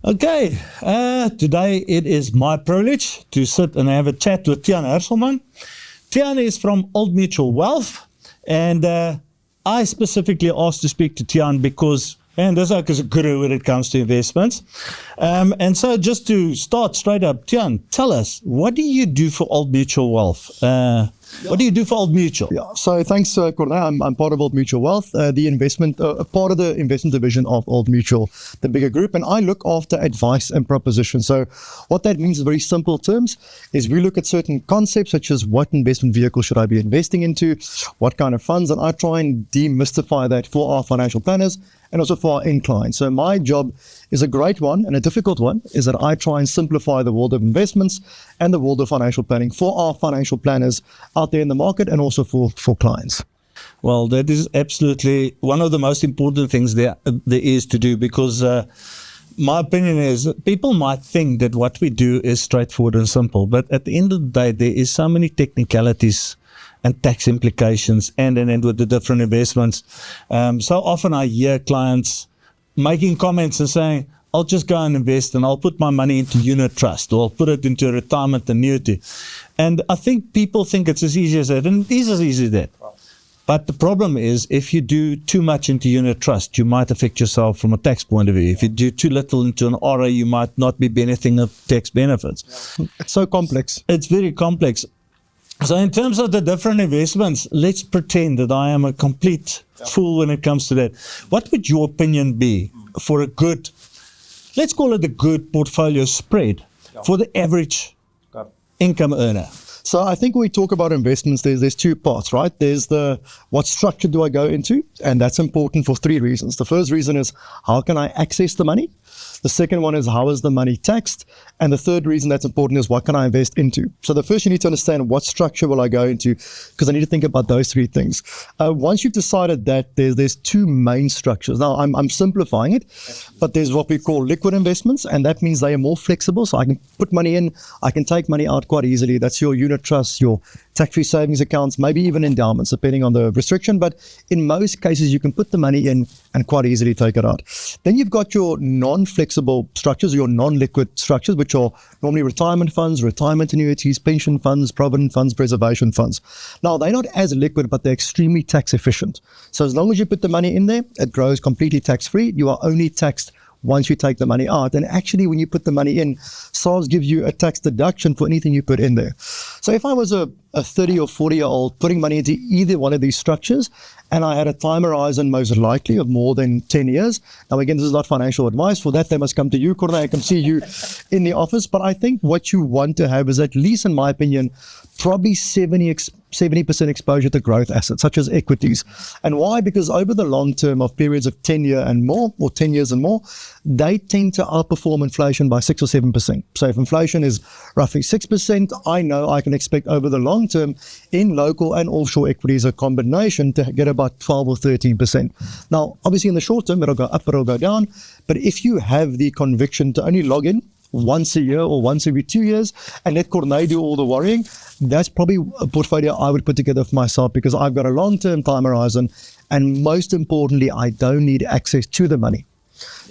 Okay, today it is my privilege to sit and have a chat with Tiaan Herselman. Tiaan is from Old Mutual Wealth, and I specifically asked to speak to Tiaan because, and this is a guru when it comes to investments. And so just to start straight up, Tiaan, tell us, what do you do for Old Mutual Wealth? What do you do for Old Mutual? Yeah, so thanks, Corné. I'm part of Old Mutual Wealth, the investment, part of the investment division of Old Mutual, the bigger group, and I look after advice and proposition. So what that means in very simple terms is we look at certain concepts such as what investment vehicle should I be investing into, what kind of funds, and I try and demystify that for our financial planners and also for our end clients. So my job is a great one and a difficult one, is that I try and simplify the world of investments and the world of financial planning for our financial planners out there in the market and also for clients. Well, that is absolutely one of the most important things there is to do, because my opinion is that people might think that what we do is straightforward and simple, but at the end of the day, there is so many technicalities and tax implications and with the different investments. So often I hear clients making comments and saying, I'll just go and invest and I'll put my money into unit trust, or I'll put it into a retirement annuity. And I think people think it's as easy as that, and it is as easy as that. But the problem is, if you do too much into unit trust, you might affect yourself from a tax point of view. If you do too little into an RA, you might not be benefiting of tax benefits. It's so complex. It's very complex. So in terms of the different investments, let's pretend that I am a complete fool when it comes to that. What would your opinion be for a good, let's call it a good portfolio spread for the average income earner? So I think when we talk about investments, there's two parts, right? There's the what structure do I go into? And that's important for three reasons. The first reason is, how can I access the money? The second one is, how is the money taxed? And the third reason that's important is, what can I invest into? So the first, you need to understand what structure will I go into, because I need to think about those three things. Once you've decided that, there's two main structures. Now, I'm simplifying it, but there's what we call liquid investments, and that means they are more flexible. So I can put money in, I can take money out quite easily. That's your unit trust, your tax-free savings accounts, maybe even endowments, depending on the restriction. But in most cases, you can put the money in and quite easily take it out. Then you've got your non-flexible structures, your non-liquid structures, which are normally retirement funds, retirement annuities, pension funds, provident funds, preservation funds. Now, they're not as liquid, but they're extremely tax efficient. So as long as you put the money in there, it grows completely tax-free. You are only taxed once you take the money out. And actually, when you put the money in, SARS gives you a tax deduction for anything you put in there. So if I was a 30 or 40-year-old putting money into either one of these structures, and I had a time horizon most likely of more than 10 years. Now, again, this is not financial advice. For that, they must come to you, Corné. I can see you in the office. But I think what you want to have is, at least in my opinion, probably 70% exposure to growth assets, such as equities. And why? Because over the long term of periods of 10 years and more, they tend to outperform inflation by 6 or 7%. So if inflation is roughly 6%, I know I can expect over the long term in local and offshore equities, a combination, to get about 12 or 13%. Now, obviously in the short term, it'll go up, it'll go down. But if you have the conviction to only log in once a year or once every 2 years and let Corné do all the worrying, that's probably a portfolio I would put together for myself, because I've got a long-term time horizon, and most importantly, I don't need access to the money.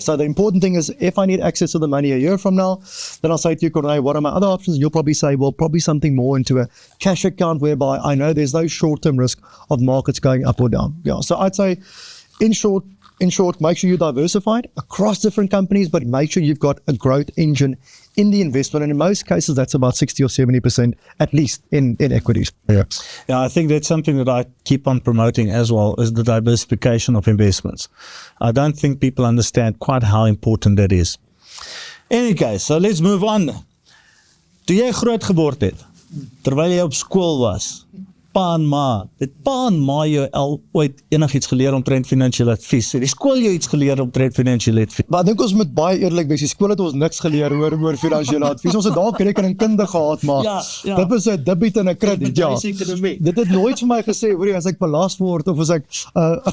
So the important thing is, if I need access to the money a year from now, then I'll say to you, Corné, what are my other options? You'll probably say, well, probably something more into a cash account, whereby I know there's no short-term risk of markets going up or down. Yeah. So I'd say, in short, make sure you're diversified across different companies, but make sure you've got a growth engine in the investment. And in most cases, that's about 60 or 70%, at least in equities. Yeah, I think that's something that I keep on promoting as well, is the diversification of investments. I don't think people understand quite how important that is. Anyway, so let's move on. Toe jy groot geword het, terwyl jy op skool was, pa en ma, het pa en ma jou ooit enigiets geleer omtrent finansiële advies? Het die skool jou iets geleer omtrent finansiële advies? Maar ek dink ons moet baie eerlik wees, die skool het ons niks geleer oor finansiële advies. Ons het dalk rekeningkunde gehad, maar dit was 'n debiet en 'n krediet. Ja. Dit het nooit vir my gesê, hoor jy, as ek belas word of as ek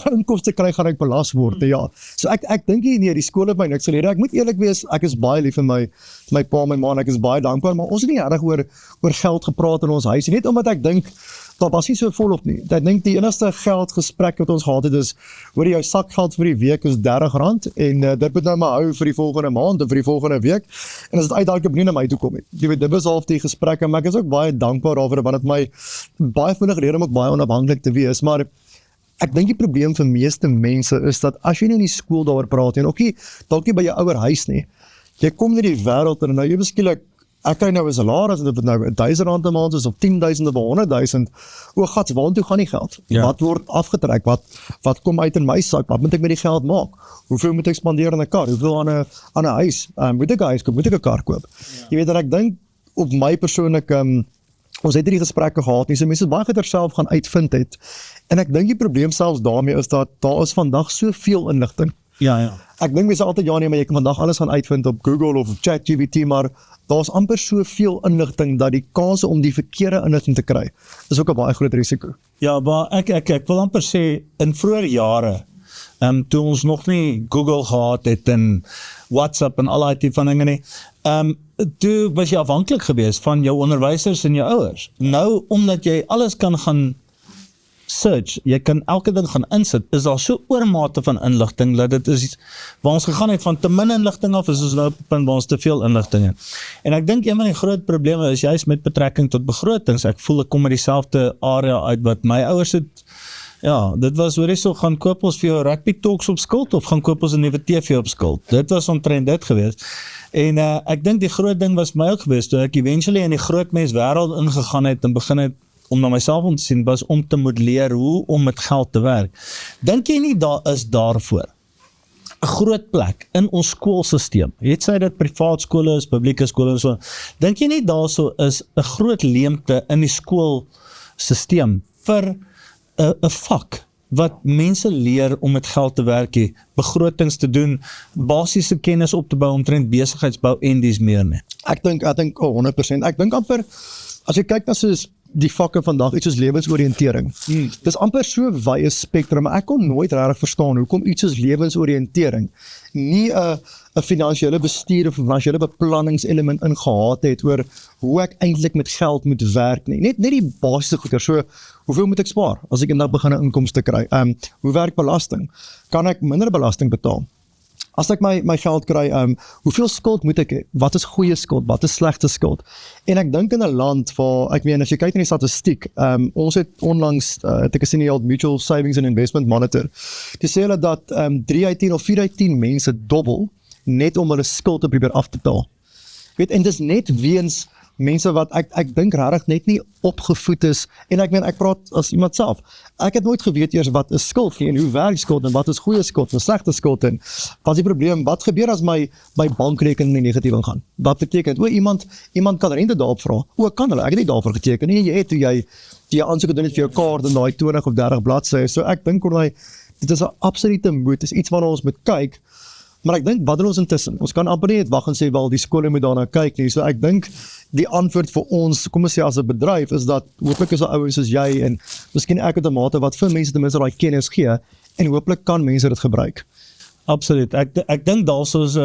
inkomste kry, gaan ek belas word. Ja. So ek dink nie, die skool het my niks geleer. Ek moet eerlik wees, ek is baie lief vir my pa en my ma, en ek is baie dankbaar, maar ons het nie regtig oor geld gepraat in ons huis, net omdat ek dink daar was nie so volop nie. Ek dink die enigste geldgesprek wat ons gehad het is, hoor jou sakgeld vir die week is R30 en dit moet nou maar hou vir die volgende maand of vir die volgende week. En as dit uiteindelik nie na my toe kom het. Jy weet, dit was half die gesprekke, maar ek is ook baie dankbaar daarvoor, want dit my baie vinnig rede om ook baie onafhanklik te wees, maar ek dink die probleem vir meeste mense is dat as jy nie in die skool daaroor praat en ook nie, dalk nie by jou ouer huis nie, jy kom nie die wêreld en nou jy beskielik, ek kry nou 'n salaris en dit nou R1000 'n maand is of 10.000 of 100.000, o gats, waartoe gaan die geld? Ja. Wat word afgetrek? Wat kom uit in my sak? Wat moet ek met die geld maak? Hoeveel moet ek spandeer aan 'n kar? Hoeveel aan 'n huis? Moet ek 'n huis koop? Moet ek 'n kar koop? Ja. Jy weet, en ek dink op my persoonlik, ons het hierdie gesprekke gehad nie, so mense baie goed self gaan uitvind het. En ek dink die probleem selfs daarmee is dat daar is vandag soveel inligting. Ja. Ek dink mense altyd ja nee, maar jy kan vandag alles gaan uitvind op Google of ChatGPT, maar daar's amper soveel inligting dat die kans om die verkeerde inligting te kry is ook 'n baie groot risiko. Ja, maar ek wil amper sê in vroeë jare, toe ons nog nie Google gehad het en WhatsApp en al daai tipe van dinge nie, toe was jy afhanklik geweest van jou onderwysers en jou ouers. Nou, omdat jy alles kan gaan search, jy kan elke ding gaan insit, is daar so oormate van inligting, dat dit is, waar ons gegaan het van te min inligting af, is ons nou op 'n punt waar ons te veel inligting het. En ek dink een van die groot probleme is juist met betrekking tot begrotings, ek voel ek kom met dieselfde area uit wat my ouers het, ja, dit was hoor jy so, gaan koop ons vir jou rugby talks op skuld, of gaan koop ons 'n nuwe TV op skuld, dit was omtrent dit geweest. En ek dink die groot ding was my ook geweest, toe ek eventually in die groot mens wêreld ingegaan het en begin het om na myself om te sien, was om te moet leer hoe om met geld te werk. Dink jy nie daar is daarvoor 'n groot plek in ons skoolsisteem, het sy dit privaat skole is, publieke skole en so, dink jy nie daar so is 'n groot leemte in die skoolsisteem vir 'n vak wat mense leer om met geld te werk, begrotings te doen, basiese kennis op te bou omtrent besigheidsbou en dis meer nie? Ek dink 100%. Ek dink amper, as jy kyk na soos die vakke vandag, iets soos lewensoriëntering. Dis amper so wye spektrum, maar ek kon nooit regtig verstaan hoekom iets soos lewensoriëntering nie 'n finansiële bestuur of 'n finansiële beplanningselement ingehaat het oor hoe ek eintlik met geld moet werk nie. Net die basiese goeder, so hoeveel moet ek spaar as ek eendag begin 'n inkomste kry? Hoe werk belasting? Kan ek minder belasting betaal? As ek my geld kry, hoeveel skuld moet ek hê? Wat is goeie skuld? Wat is slegte skuld? En ek dink in 'n land waar, ek meen, as jy kyk na die statistiek, ons het onlangs, het ek gesien die Mutual Savings and Investment Monitor, die sê hulle dat 3 uit 10 of 4 uit 10 mense dobbel, net om hulle skuld te probeer af te betaal. Weet, en dis net weens mense wat ek dink regtig net nie opgevoed is, en ek meen, ek praat as iemand self, ek het nooit geweet eers wat is skuld nie, en hoe werk skuld, en wat is goeie skuld, en slegte skuld, en wat is die probleem, wat gebeur as my bankrekening nie negatief gaan? Wat beteken, iemand kan rente daarop vra, kan hulle, ek het nie daarvoor geteken, nie, jy het, toe jy aansoek doen het vir jou kaart, en daai 20 of 30 bladsye, so ek dink, dit is 'n absolute moed, dit is iets waarna ons moet kyk, maar ek dink, wat doen ons intussen? Ons kan amper nie net wag en sê, wel, die skole moet daarna kyk nie, so ek dink, die antwoord vir ons, kom ons sê as 'n bedryf, is dat, hooplik is daar ouens soos jy, en miskien ek het 'n mate wat vir mense ten minste daai kennis gee, en hooplik kan mense dit gebruik. Absoluut, ek dink daarso is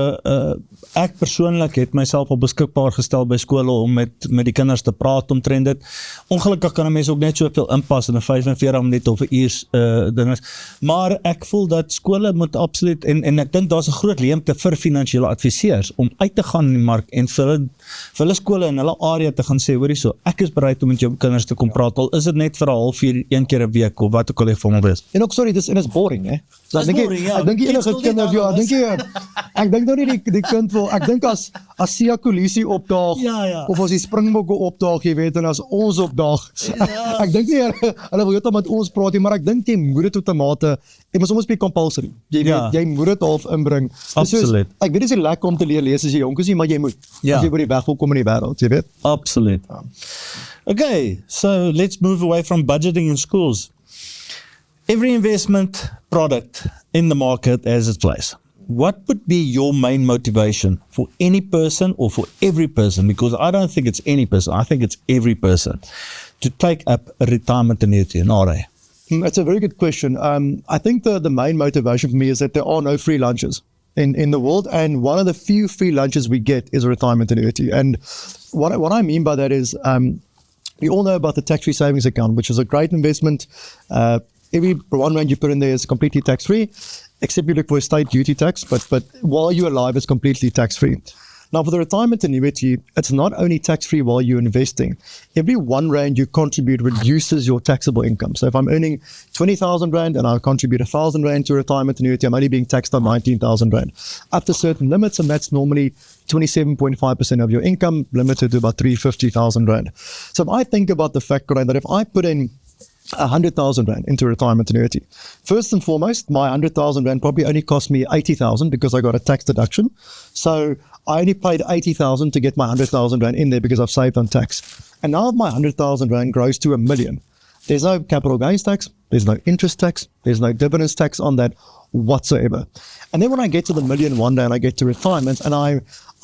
ek persoonlik het myself al beskikbaar gestel by skole om met die kinders te praat omtrent dit. Ongelukkig kan 'n mens ook net soveel inpas in 'n 45 minute of 'n uur ding is, maar ek voel dat skole moet absoluut, en ek dink daar's 'n groot leemte vir finansiële adviseurs om uit te gaan in die mark en vir hulle skole in hulle area te gaan sê, hoorie so, ek is bereid om met jou kinders te kom praat, al is dit net vir 'n halfuur, een keer 'n week, of wat ook al die geval wees. En ook, sorry, dis boring, hè? So, ek dink die enige kinders, ja, ek dink nou nie die kind wil, ek dink as Sia Kolisi opdaag, of as die Springbokke opdaag, jy weet, en as ons opdaag, ek dink nie, hulle wil met ons praat, maar ek dink jy moet dit tot 'n mate, en maar soms be compulsory, jy moet dit half inbring. Absoluut. Ek weet dit is lekker om te lees as jy jonk is, maar jy moet, as jy by die weg wil kom in die wêreld, jy weet. Absoluut. Okay, so let's move away from budgeting in schools. Every investment product in the market has its place. What would be your main motivation for any person or for every person? Because I don't think it's any person, I think it's every person to take up a retirement annuity, an RA. That's a very good question. I think the main motivation for me is that there are no free lunches in the world, and one of the few free lunches we get is a retirement annuity. And what I mean by that is, we all know about the tax-free savings account, which is a great investment. Every R1 you put in there is completely tax-free, except you look for estate duty tax, but while you're alive, it's completely tax-free. Now, for the retirement annuity, it's not only tax-free while you're investing. Every R1 you contribute reduces your taxable income. So if I'm earning 20,000 Rand and I contribute 1,000 Rand to retirement annuity, I'm only being taxed on 19,000 Rand. Up to certain limits, and that's normally 27.5% of your income, limited to about 350,000 Rand. So if I think about the fact that if I put in 100,000 Rand into retirement annuity, first and foremost, my 100,000 Rand probably only cost me 80,000 because I got a tax deduction. So I only paid 80,000 to get my 100,000 Rand in there because I've saved on tax. And now if my 100,000 Rand grows to 1 million, there's no capital gains tax, there's no interest tax, there's no dividends tax on that whatsoever. And then when I get to the million one day and I get to retirement, and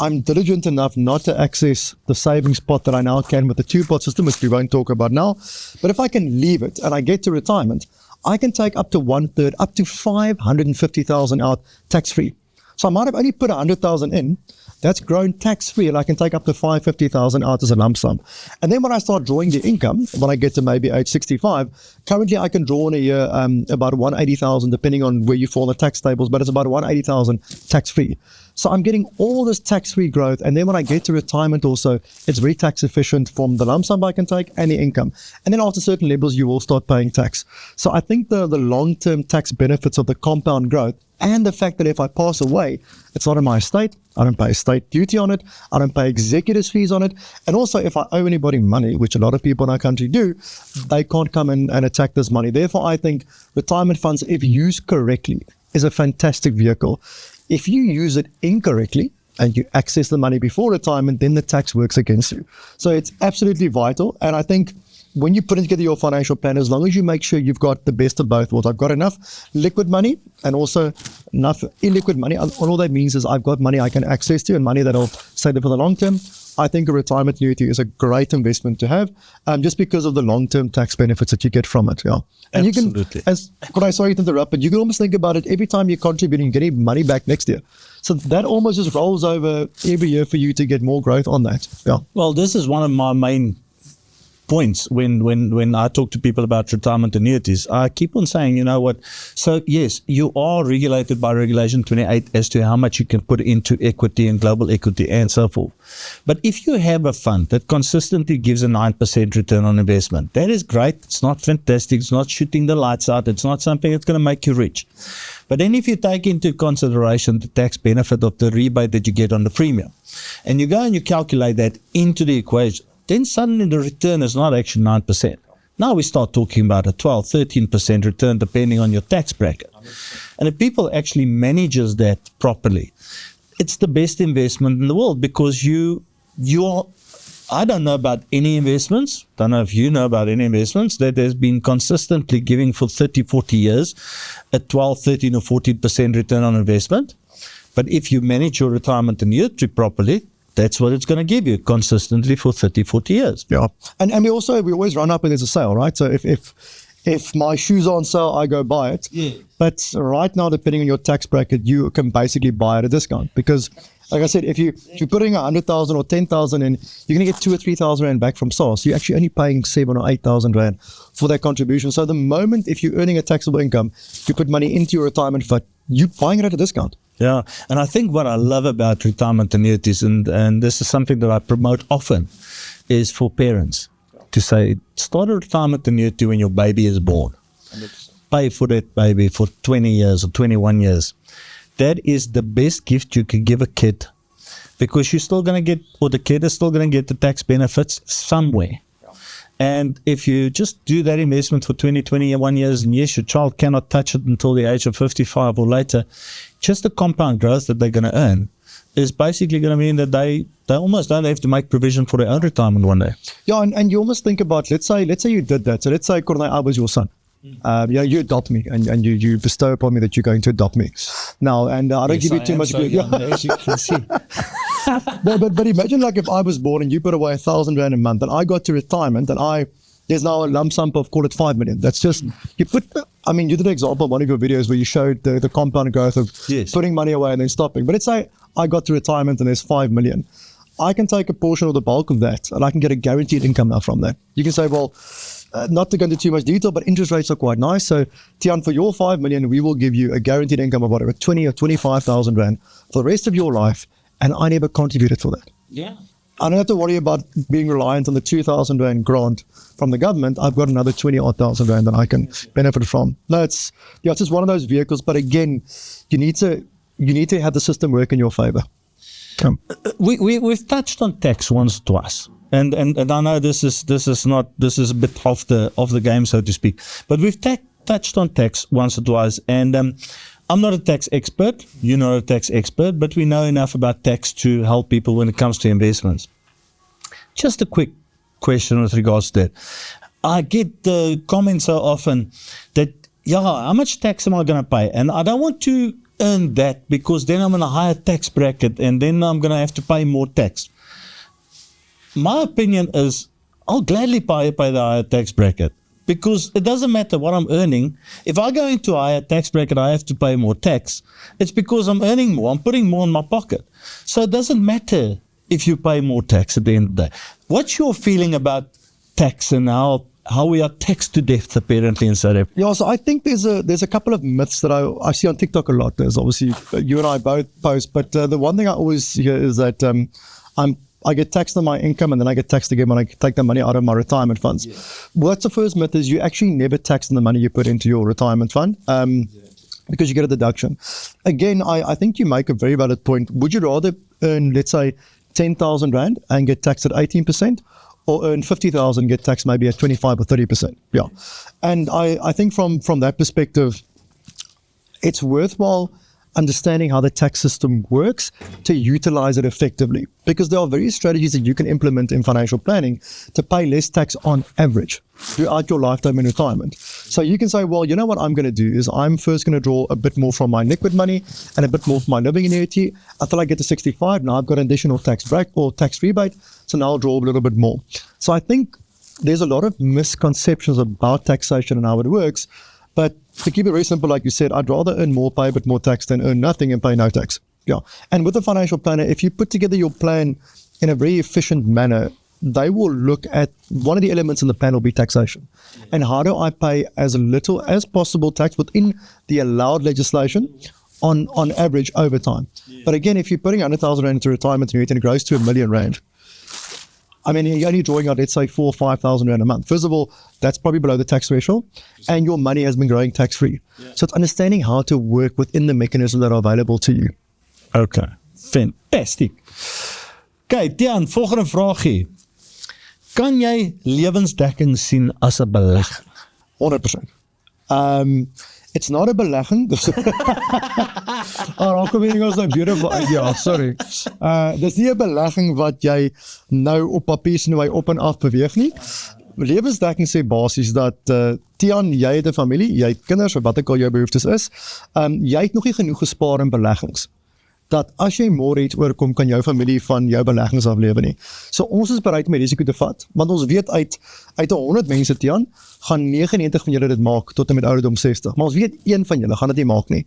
I'm diligent enough not to access the savings pot that I now can with the two-pot system, which we won't talk about now. But if I can leave it and I get to retirement, I can take up to 1/3, up to 550,000 out tax-free. So I might have only put 100,000 in. That's grown tax-free, and I can take up to 550,000 out as a lump sum. And then when I start drawing the income, when I get to maybe age 65, currently I can draw in a year about 180,000, depending on where you fall in the tax tables, but it's about 180,000 tax-free. So I'm getting all this tax-free growth, and then when I get to retirement also, it's very tax efficient from the lump sum I can take and the income. And then after certain levels, you will start paying tax. So I think the long-term tax benefits of the compound growth, and the fact that if I pass away, it's not in my estate, I don't pay estate duty on it, I don't pay executives fees on it, and also if I owe anybody money, which a lot of people in our country do, they can't come in and attack this money. Therefore, I think retirement funds, if used correctly, is a fantastic vehicle. If you use it incorrectly and you access the money before retirement, then the tax works against you. So it's absolutely vital, and I think when you put together your financial plan, as long as you make sure you've got the best of both worlds, I've got enough liquid money and also enough illiquid money. All that means is I've got money I can access to and money that'll stay there for the long term. I think a retirement annuity is a great investment to have, just because of the long-term tax benefits that you get from it. Yeah, and Absolutely. you can, sorry to interrupt, but you can almost think about it every time you're contributing, you're getting money back next year. So that almost just rolls over every year for you to get more growth on that. Yeah. Well, this is one of my main points when I talk to people about retirement annuities. I keep on saying, you know what, so yes, you are regulated by Regulation 28 as to how much you can put into equity and global equity and so forth. But if you have a fund that consistently gives a 9% return on investment, that is great. It's not fantastic. It's not shooting the lights out. It's not something that's going to make you rich. But then if you take into consideration the tax benefit of the rebate that you get on the premium, and you go and you calculate that into the equation, then suddenly the return is not actually 9%. Now we start talking about a 12, 13% return depending on your tax bracket. And if people actually manages that properly, it's the best investment in the world, because you are, I don't know about any investments, don't know if you know about any investments that has been consistently giving for 30, 40 years a 12, 13 or 14% return on investment. But if you manage your retirement annuity properly, that's what it's going to give you consistently for 30, 40 years. Yeah. And we always run up and there's a sale, right? So if my shoes are on sale, I go buy it. Yeah. But right now, depending on your tax bracket, you can basically buy at a discount, because like I said, if you're putting 100,000 or 10,000 in, you're going to get 2,000 or 3,000 Rand back from SARS. So you're actually only paying 7,000 or 8,000 Rand for that contribution. So the moment, if you're earning a taxable income, you put money into your retirement fund, you're buying it at a discount. Yeah, and I think what I love about retirement annuities, and this is something that I promote often, is for parents to say, start a retirement annuity when your baby is born. 100%. Pay for that baby for 20 years or 21 years. That is the best gift you can give a kid, because you're still going to get, or the kid is still going to get the tax benefits somewhere. And if you just do that investment for 20, 21 years, and yes, your child cannot touch it until the age of 55 or later, just the compound growth that they're going to earn is basically going to mean that they almost don't have to make provision for their own retirement one day. Yeah, and you almost think about, let's say you did that. So let's say I was your son. You adopt me, and you bestow upon me that you're going to adopt me. Now, and I don't give you too much. So young, as you can see. but imagine, like, if I was born and you put away 1,000 Rand a month, and I got to retirement, and there's now a lump sum of, call it 5 million. That's just, you did an example of one of your videos where you showed the compound growth of yes. putting money away and then stopping. But let's say I got to retirement and there's 5 million. I can take a portion of the bulk of that and I can get a guaranteed income now from that. You can say, well, not to go into too much detail, but interest rates are quite nice. So, Tiaan, for your 5 million, we will give you a guaranteed income of whatever, 20 or 25,000 Rand for the rest of your life, and I never contributed for that. Yeah. I don't have to worry about being reliant on the 2,000 Rand grant from the government. I've got another 20,000 Rand that I can benefit from. No, it's just one of those vehicles. But again, you need to have the system work in your favor. We've touched on tax once or twice. And I know this is a bit off the game, so to speak. But we've touched on tax once or twice, and I'm not a tax expert. You're not a tax expert, but we know enough about tax to help people when it comes to investments. Just a quick question with regards to that. I get the comments so often that, how much tax am I going to pay? And I don't want to earn that because then I'm in a higher tax bracket and then I'm going to have to pay more tax. My opinion is I'll gladly pay the higher tax bracket because it doesn't matter what I'm earning. If I go into a higher tax bracket, I have to pay more tax. It's because I'm earning more. I'm putting more in my pocket. So it doesn't matter if you pay more tax at the end of the day. What's your feeling about tax and how we are taxed to death apparently in South Africa? Yeah, so I think there's a couple of myths that I see on TikTok a lot. There's obviously you and I both post, but the one thing I always hear is that I get taxed on my income and then I get taxed again when I take the money out of my retirement funds. Yeah. Well, that's the first myth, is you actually never tax on the money you put into your retirement fund because you get a deduction. Again, I think you make a very valid point. Would you rather earn, let's say, 10,000 Rand and get taxed at 18%, or earn 50,000 and get taxed maybe at 25 or 30%? Yeah. And I think from that perspective, it's worthwhile understanding how the tax system works to utilize it effectively, because there are various strategies that you can implement in financial planning to pay less tax on average throughout your lifetime in retirement. So you can say, well, you know what I'm going to do is I'm first going to draw a bit more from my liquid money and a bit more from my living annuity until I get to 65. Now I've got an additional tax break or tax rebate, so now I'll draw a little bit more. So I think there's a lot of misconceptions about taxation and how it works. But to keep it very simple, like you said, I'd rather earn more, pay a bit more tax than earn nothing and pay no tax. Yeah. And with a financial planner, if you put together your plan in a very efficient manner, they will look at one of the elements in the plan will be taxation. Yeah. And how do I pay as little as possible tax within the allowed legislation on average over time? Yeah. But again, if you're putting 100,000 Rand into retirement and it grows to R1 million, I mean, you're only drawing out, let's say, 4,000 or 5,000 Rand a month. First of all, that's probably below the tax threshold, and your money has been growing tax-free. Yeah. So it's understanding how to work within the mechanisms that are available to you. Okay, fantastic. Okay, Tiaan, volgende vraagie. Kan jy lewensdekking sien as 'n belegging? 100%. It's not a belegging. Our coming was like beautiful idea. Sorry. Dis nie 'n belegging wat jy nou op papier sien hoe hy op en af beweeg nie. Lewensdekking sê basies dat Tiaan, jy het 'n familie, jy het kinders of wat ook al jou behoeftes is. Jy het nog nie genoeg gespaar in beleggings dat as jy môre iets oorkom, kan jou familie van jou beleggings aflewe nie. So ons is bereid om die risiko te vat, want ons weet uit 100 mense, Tiaan, gaan 99 van julle dit maak tot en met ouderdom 60. Maar ons weet een van julle gaan dit nie maak nie.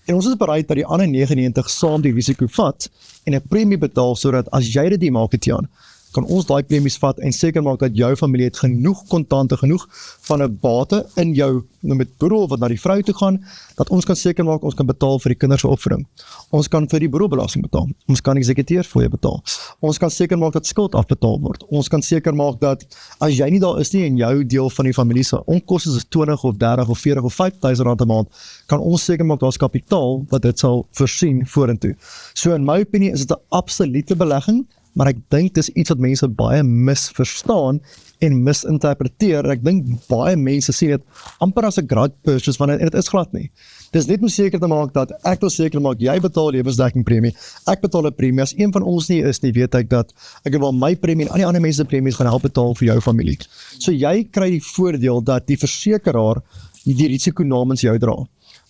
En ons is bereid dat die ander 99 saam die risiko vat en 'n premie betaal, sodat as jy dit nie maak, Tiaan, kan ons daai premies vat en seker maak dat jou familie het genoeg kontante, genoeg van 'n bate in jou met boedel wat na die vrou toe gaan, dat ons kan seker maak ons kan betaal vir die kinders se opvoeding. Ons kan vir die boedelbelasting betaal. Ons kan exekuteurs vir jou betaal. Ons kan seker maak dat skuld afbetaal word. Ons kan seker maak dat as jy nie daar is nie en jou deel van die familie se onkoste is 20 of 30 of 40 of 5,000 rand 'n maand, kan ons seker maak daar's kapitaal wat dit sal voorsien vorentoe. So in my opinie is dit 'n absolute belegging, maar ek dink dis iets wat mense baie misverstaan en misinterpreteer. Ek dink baie mense sien dit amper as 'n grad purchase, want dit is glad nie. Dis net om seker te maak dat ek wil seker maak jy betaal lewensdekking premie, ek betaal 'n premie. As een van ons nie is nie, weet ek dat ek wil my premie en al die ander mense se premies gaan help betaal vir jou familie. So jy kry die voordeel dat die versekeraar die risiko namens jou dra.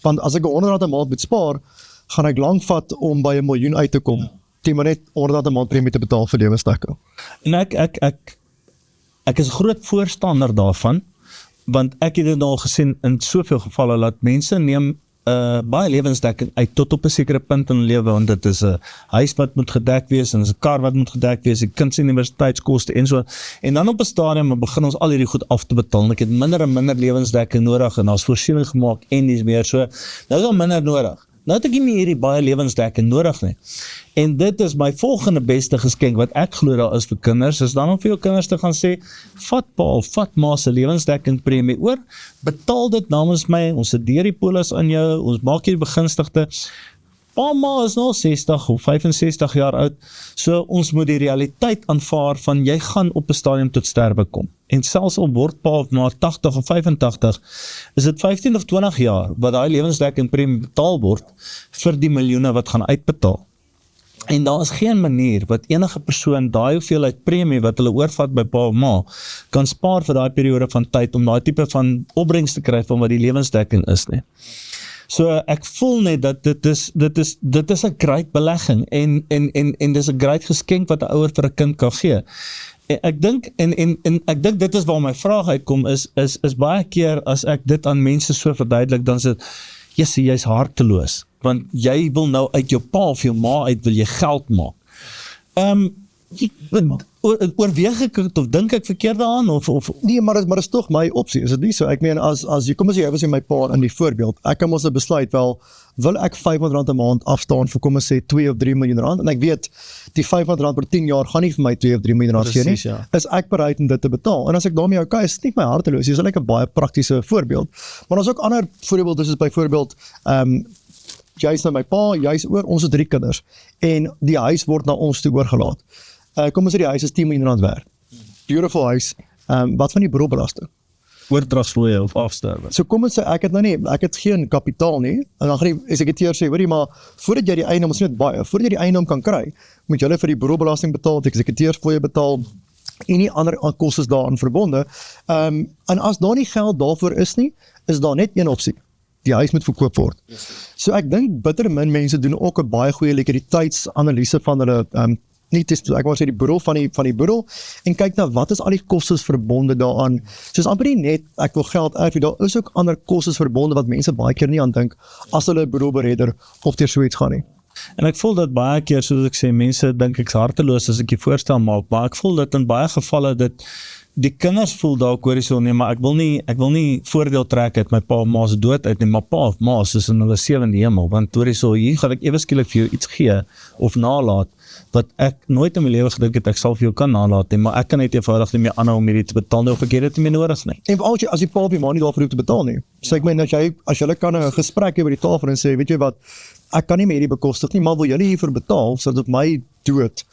Want as ek 100 rand 'n maand moet spaar, gaan ek lank vat om by 1 miljoen uit te kom. Jy moet net 100 rand 'n maand premie te betaal vir lewensdekking. En ek is 'n groot voorstander daarvan, want ek het dit al gesien in soveel gevalle dat mense neem baie lewensdekking uit tot op 'n sekere punt in lewe, want dit is 'n huis wat moet gedek wees en 'n kar wat moet gedek wees, die kind se universiteitskoste en so. En dan op 'n stadium begin ons al hierdie goed af te betaal. En ek het minder en minder lewensdekking nodig en daar's voorsiening gemaak en dis meer so. Nou is al minder nodig. Nou het ek nie meer hierdie baie lewensdekking nodig nie. En dit is my volgende beste geskenk wat ek glo daar is vir kinders, is dan om vir jou kinders te gaan sê, vat pa of vat ma se lewensdekking premie oor, betaal dit namens my, ons sit deur die polis aan jou, ons maak hier begunstigde. Pa ma is nou 60 of 65 jaar oud, so ons moet die realiteit aanvaar van jy gaan op 'n stadium tot sterwe kom. En selfs al word pa of ma 80 of 85, is dit 15 of 20 jaar wat daai lewensdekking premie betaal word vir die miljoene wat gaan uitbetaal. En daar is geen manier wat enige persoon daai hoeveelheid premie wat hulle oorvat by pa of ma kan spaar vir daai periode van tyd om daai tipe van opbrengs te kry van wat die lewensdekking is nie. So ek voel net dat dit is 'n great belegging en dis 'n great geskenk wat 'n ouer vir 'n kind kan gee. En ek dink ek dink dit is waar my vraag uitkom is baie keer as ek dit aan mense so verduidelik, dan sê jy's harteloos want jy wil nou uit jou pa of jou ma uit wil jy geld maak. Oorweeg ek het of dink ek verkeerd daaraan of Nee, maar dit is tog my opsie, is dit nie so? Ek meen as jy kom as jy was in my pa in die voorbeeld, ek kan mos 'n besluit wel wil ek R500 'n maand afstaan vir kom ons sê 2 of 3 miljoen rand en ek weet die R500 per 10 jaar gaan nie vir my 2 of 3 miljoen rand gee nie. Ja. Is ek bereid om dit te betaal? En as ek daarmee okay is, nie my harteloos. Dis net 'n baie praktiese voorbeeld. Maar ons ook ander voorbeelde, dis byvoorbeeld jy's nou my pa, jy's oor, ons het 3 kinders en die huis word na ons toe oorgelaat. Kom ons sê die huis is 10 miljoen rand werd. Beautiful huis. Wat van die boedelbelasting? oordragsfooie of afsterwe? So kom ons sê ek het geen kapitaal nie en dan gaan die exekuteur sê, hoorie maar voordat jy die eiendom, ons net baie, voordat jy die eiendom kan kry, moet jy vir die boedelbelasting betaal, die exekuteursfooie betaal en nie ander kostes daaraan verbonde. En as daar nie geld daarvoor is nie, is daar net een opsie. Die huis moet verkoop word. So ek dink bitter min mense doen ook 'n baie goeie likwiditeitsanalise van hulle ek wil sê die boedel van die boedel en kyk na wat is al die kostes verbonde daaraan. Soos amper nie net ek wil geld uit, daar is ook ander kostes verbonde wat mense baie keer nie aan dink as hulle 'n boedelbereder of deur so iets gaan nie. En ek voel dat baie keer, soos ek sê, mense dink ek's harteloos as ek die voorstel maak, maar ek voel dat in baie gevalle dit die kinders voel dalk hoor hierso nee, maar ek wil nie voordeel trek uit my pa of ma se dood uit nie, maar pa of ma is in hulle sewende hemel, want hoor hierso, hier gaan ek ewe skielik vir jou iets gee of nalaat wat ek nooit in my lewe gedink het ek sal vir jou kan nalaat nie, maar ek kan net eenvoudig nie meer aanhou om hierdie te betaal nie, of ek het dit nie meer nodig nie. En as die pa of die ma nie daarvoor hoef te betaal nie. So ek meen as jy kan 'n gesprek hê by die tafel en sê, weet jy wat, ek kan nie meer hierdie bekostig nie, maar wil julle hiervoor betaal sodat op my dood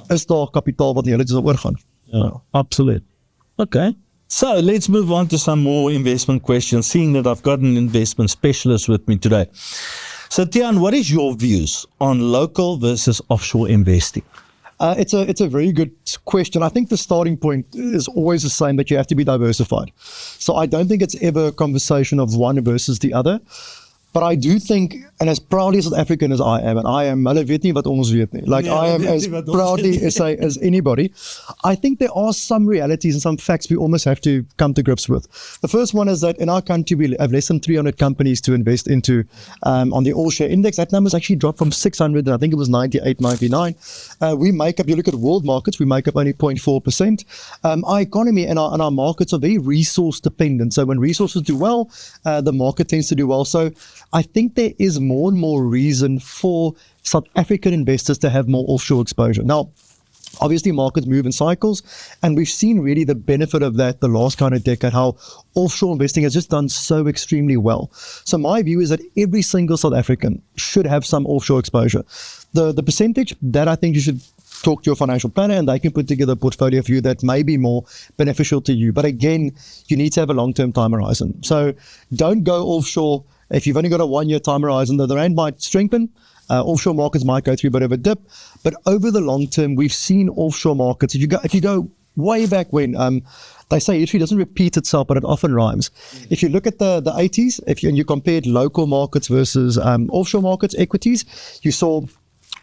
is daar kapitaal wat nie julle sal oorgaan. Ja, absoluut. Okay. So let's move on to some more investment questions, seeing that I've got an investment specialist with me today. So Tiaan, what is your views on local versus offshore investing? It's a very good question. I think the starting point is always the same, that you have to be diversified. So I don't think it's ever a conversation of one versus the other. But I do think, and as proudly as South African as I am, and I am, hulle weet nie wat ons weet nie. Like I am as proudly as anybody. I think there are some realities and some facts we almost have to come to grips with. The first one is that in our country we have less than 300 companies to invest into on the all share index. That number's actually dropped from 600, and I think it was 98, 99. We make up, you look at world markets, we make up only 0.4%. Our economy and our markets are very resource dependent. So when resources do well, the market tends to do well. So I think there is more and more reason for South African investors to have more offshore exposure. Now, obviously markets move in cycles, and we've seen really the benefit of that the last kind of decade, how offshore investing has just done so extremely well. So my view is that every single South African should have some offshore exposure. The percentage that I think you should talk to your financial planner and they can put together a portfolio for you that may be more beneficial to you. But again, you need to have a long-term time horizon. So don't go offshore if you've only got a 1-year time horizon. The rand might strengthen, offshore markets might go through a bit of a dip, but over the long term, we've seen offshore markets. If you go way back when, they say history doesn't repeat itself, but it often rhymes. If you look at the 80s, and you compared local markets versus offshore markets, equities, you saw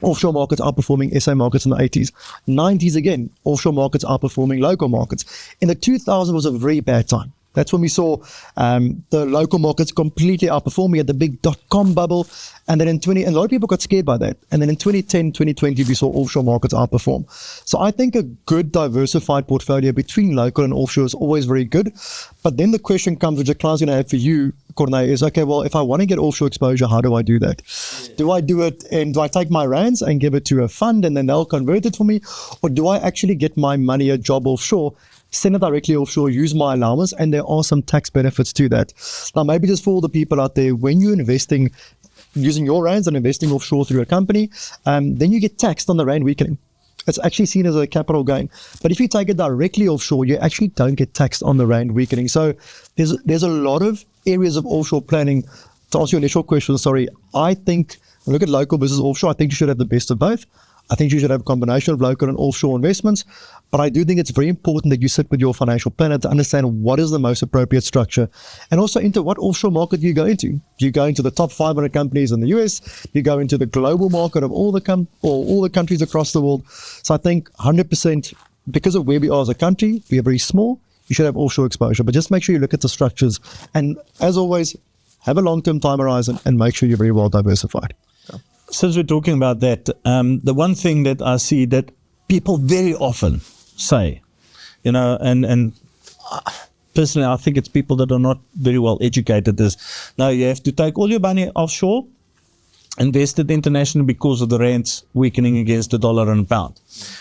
offshore markets outperforming SA markets in the 80s. 90s again, offshore markets outperforming local markets. In the 2000s was a very bad time. That's when we saw the local markets completely outperform. We had the big .com bubble, and then and a lot of people got scared by that. And then in 2010, 2020, we saw offshore markets outperform. So I think a good diversified portfolio between local and offshore is always very good. But then the question comes, which a client's going to have for you, Corné, is, okay, well, if I want to get offshore exposure, how do I do that? Do I do it, and do I take my rands and give it to a fund and then they'll convert it for me? Or do I actually get my money, a job offshore, send it directly offshore, use my allowance, and there are some tax benefits to that. Now, maybe just for all the people out there, when you're investing, using your rands and investing offshore through a company, then you get taxed on the rand weakening. It's actually seen as a capital gain. But if you take it directly offshore, you actually don't get taxed on the rand weakening. So there's a lot of areas of offshore planning. To answer your initial question, sorry, I think, look at local versus offshore, I think you should have the best of both. I think you should have a combination of local and offshore investments. But I do think it's very important that you sit with your financial planner to understand what is the most appropriate structure, and also into what offshore market you go into. Do you go into the top 500 companies in the US? Do you go into the global market of all the countries across the world? So I think 100%, because of where we are as a country, we are very small, you should have offshore exposure. But just make sure you look at the structures. And as always, have a long-term time horizon and make sure you're very well diversified. Since we're talking about that, the one thing that I see that people very often say, and personally, I think it's people that are not very well educated, is, no, you have to take all your money offshore, invest it internationally because of the rand's weakening against the dollar and pound.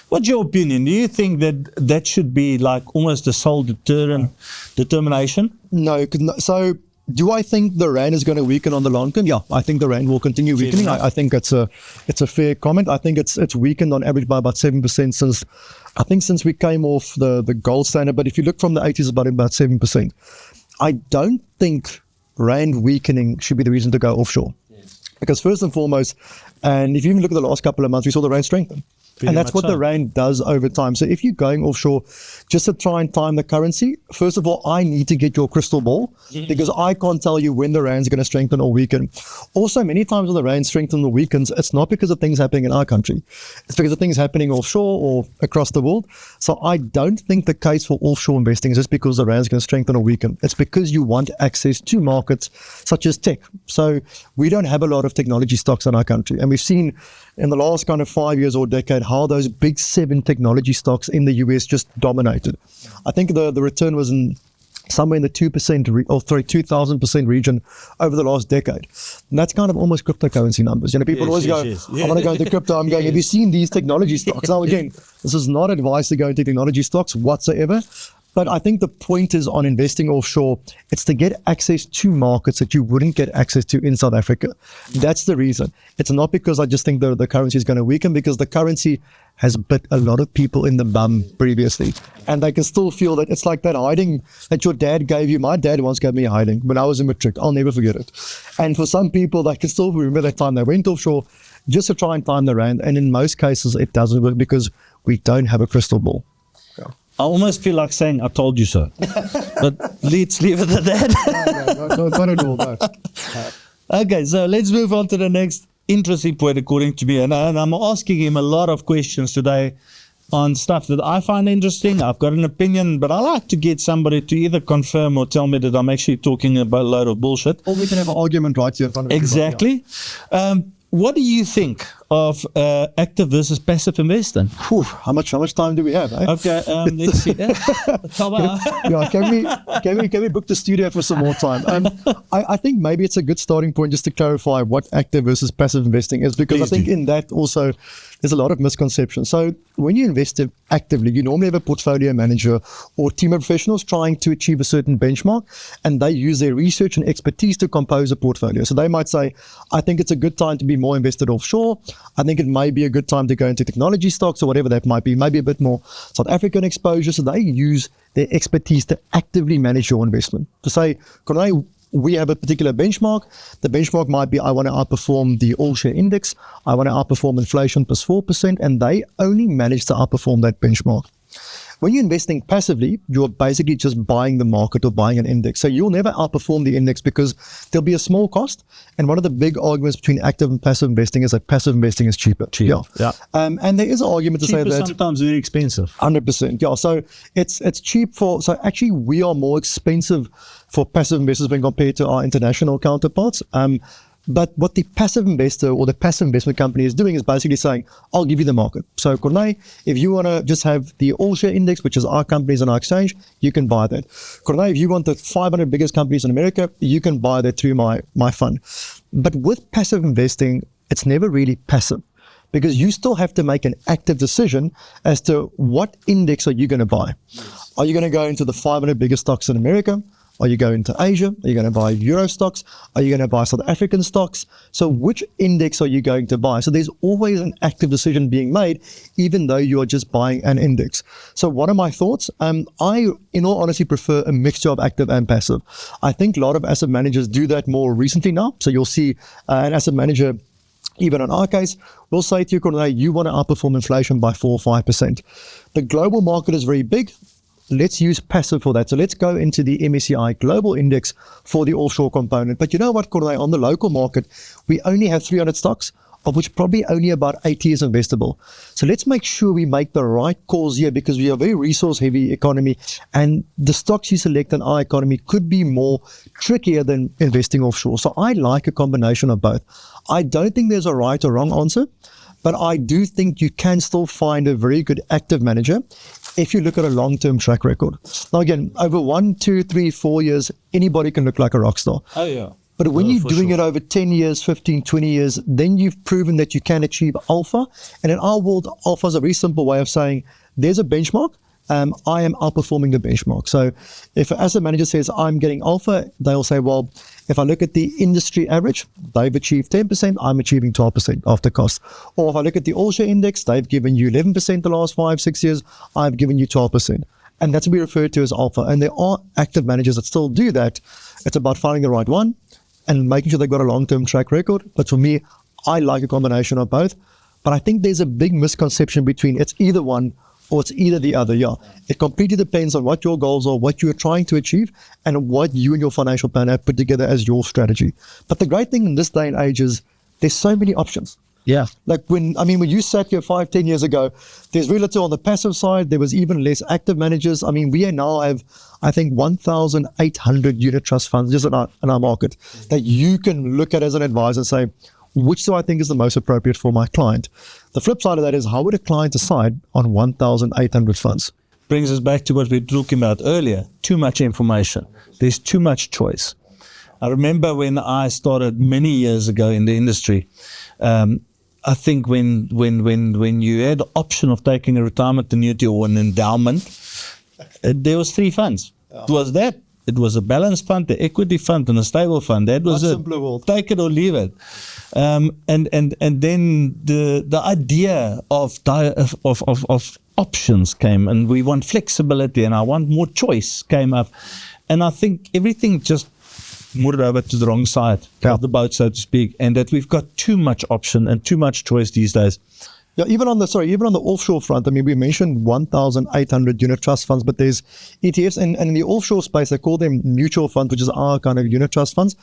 What's your opinion? Do you think that should be like almost a sole determination? No. So do I think the rand is going to weaken on the long term? Yeah, I think the rand will continue weakening. I think it's a fair comment. I think it's weakened on average by about 7% since we came off the gold standard. But if you look from the 80s, about 7%. I don't think rand weakening should be the reason to go offshore. Because first and foremost, and if you even look at the last couple of months, we saw the rand strengthen. And that's what the rand does over time. So if you're going offshore just to try and time the currency, first of all, I need to get your crystal ball because I can't tell you when the rand's going to strengthen or weaken. Also, many times when the rand strengthens or weakens, it's not because of things happening in our country. It's because of things happening offshore or across the world. So I don't think the case for offshore investing is just because the rand's going to strengthen or weaken. It's because you want access to markets such as tech. So we don't have a lot of technology stocks in our country. And we've seen in the last kind of 5 years or decade how those big 7 technology stocks in the US just dominated. I think the return was somewhere in the 2,000% region over the last decade. And that's kind of almost cryptocurrency numbers. People always go, I want to go into crypto. I'm going, have you seen these technology stocks? Now, again, this is not advice to go into technology stocks whatsoever. But I think the point is on investing offshore, it's to get access to markets that you wouldn't get access to in South Africa. That's the reason. It's not because I just think the currency is going to weaken, because the currency has bit a lot of people in the bum previously. And they can still feel that it's like that hiding that your dad gave you. My dad once gave me a hiding when I was in matric. I'll never forget it. And for some people, they can still remember that time they went offshore just to try and time the rand. And in most cases, it doesn't work because we don't have a crystal ball. I almost feel like saying, I told you so. But let's leave it at that. No, not at all. No. Okay, so let's move on to the next interesting point, according to me. And I'm asking him a lot of questions today on stuff that I find interesting. I've got an opinion, but I like to get somebody to either confirm or tell me that I'm actually talking about a load of bullshit. Or we can have an argument right here in front of Exactly. What do you think of active versus passive investing? Whew, how much time do we have? Eh? Okay, let's see. Yeah, can we book the studio for some more time? I think maybe it's a good starting point just to clarify what active versus passive investing is, because I think in that also there's a lot of misconceptions. So when you invest actively, you normally have a portfolio manager or team of professionals trying to achieve a certain benchmark, and they use their research and expertise to compose a portfolio. So they might say, I think it's a good time to be more invested offshore. I think it may be a good time to go into technology stocks or whatever that might be, maybe a bit more South African exposure. So they use their expertise to actively manage your investment. To say, Corné, we have a particular benchmark. The benchmark might be, I want to outperform the all-share index. I want to outperform inflation plus 4%, and they only manage to outperform that benchmark. When you're investing passively, you're basically just buying the market or buying an index. So you'll never outperform the index because there'll be a small cost. And one of the big arguments between active and passive investing is that passive investing is cheaper. Yeah. And there is an argument to say that sometimes very expensive. 100%. Yeah. So it's cheap so actually we are more expensive for passive investors when compared to our international counterparts. But what the passive investor or the passive investment company is doing is basically saying, I'll give you the market. So Corné, if you want to just have the all-share index, which is our companies on our exchange, you can buy that. Corné, if you want the 500 biggest companies in America, you can buy that through my fund. But with passive investing, it's never really passive because you still have to make an active decision as to what index are you going to buy. Yes. Are you going to go into the 500 biggest stocks in America? Are you going to Asia? Are you going to buy Euro stocks? Are you going to buy South African stocks? So which index are you going to buy? So there's always an active decision being made, even though you are just buying an index. So what are my thoughts? I, in all honesty, prefer a mixture of active and passive. I think a lot of asset managers do that more recently now. So you'll see an asset manager, even in our case, we'll say to you, Corné, you want to outperform inflation by 4 or 5%. The global market is very big. Let's use passive for that. So let's go into the MSCI Global Index for the offshore component. But you know what, Corné, on the local market, we only have 300 stocks, of which probably only about 80 is investable. So let's make sure we make the right calls here because we are a very resource-heavy economy, and the stocks you select in our economy could be more trickier than investing offshore. So I like a combination of both. I don't think there's a right or wrong answer, but I do think you can still find a very good active manager if you look at a long-term track record. Now again, over 1, 2, 3, 4 years, anybody can look like a rock star. Oh yeah. But when you're doing it over 10 years, 15, 20 years, then you've proven that you can achieve alpha. And in our world, alpha is a very simple way of saying there's a benchmark. I am outperforming the benchmark. So if an asset manager says I'm getting alpha, they'll say, well, if I look at the industry average, they've achieved 10%, I'm achieving 12% after cost. Or if I look at the all-share index, they've given you 11% the last 5, 6 years, I've given you 12%. And that's what we refer to as alpha. And there are active managers that still do that. It's about finding the right one and making sure they've got a long-term track record. But for me, I like a combination of both. But I think there's a big misconception between it's either one or it's either the other. Yeah, it completely depends on what your goals are, what you're trying to achieve, and what you and your financial planner have put together as your strategy. But the great thing in this day and age is there's so many options. Yeah. Like when you sat here 5, 10 years ago, there's very little on the passive side. There was even less active managers. I mean, we now have, I think, 1,800 unit trust funds just in our market that you can look at as an advisor and say, which do I think is the most appropriate for my client? The flip side of that is how would a client decide on 1,800 funds? Brings us back to what we were talking about earlier. Too much information. There's too much choice. I remember when I started many years ago in the industry, I think when you had the option of taking a retirement annuity or an endowment, there was 3 funds. It was that. It was a balanced fund, the equity fund, and a stable fund. That was it. Take it or leave it. And then the idea of options came, and we want flexibility, and I want more choice came up, and I think everything just moved over to the wrong side of the boat, so to speak, and that we've got too much option and too much choice these days. Yeah, even on the offshore front, I mean, we mentioned 1,800 unit trust funds, but there's ETFs, and in the offshore space, they call them mutual funds, which is our kind of unit trust funds.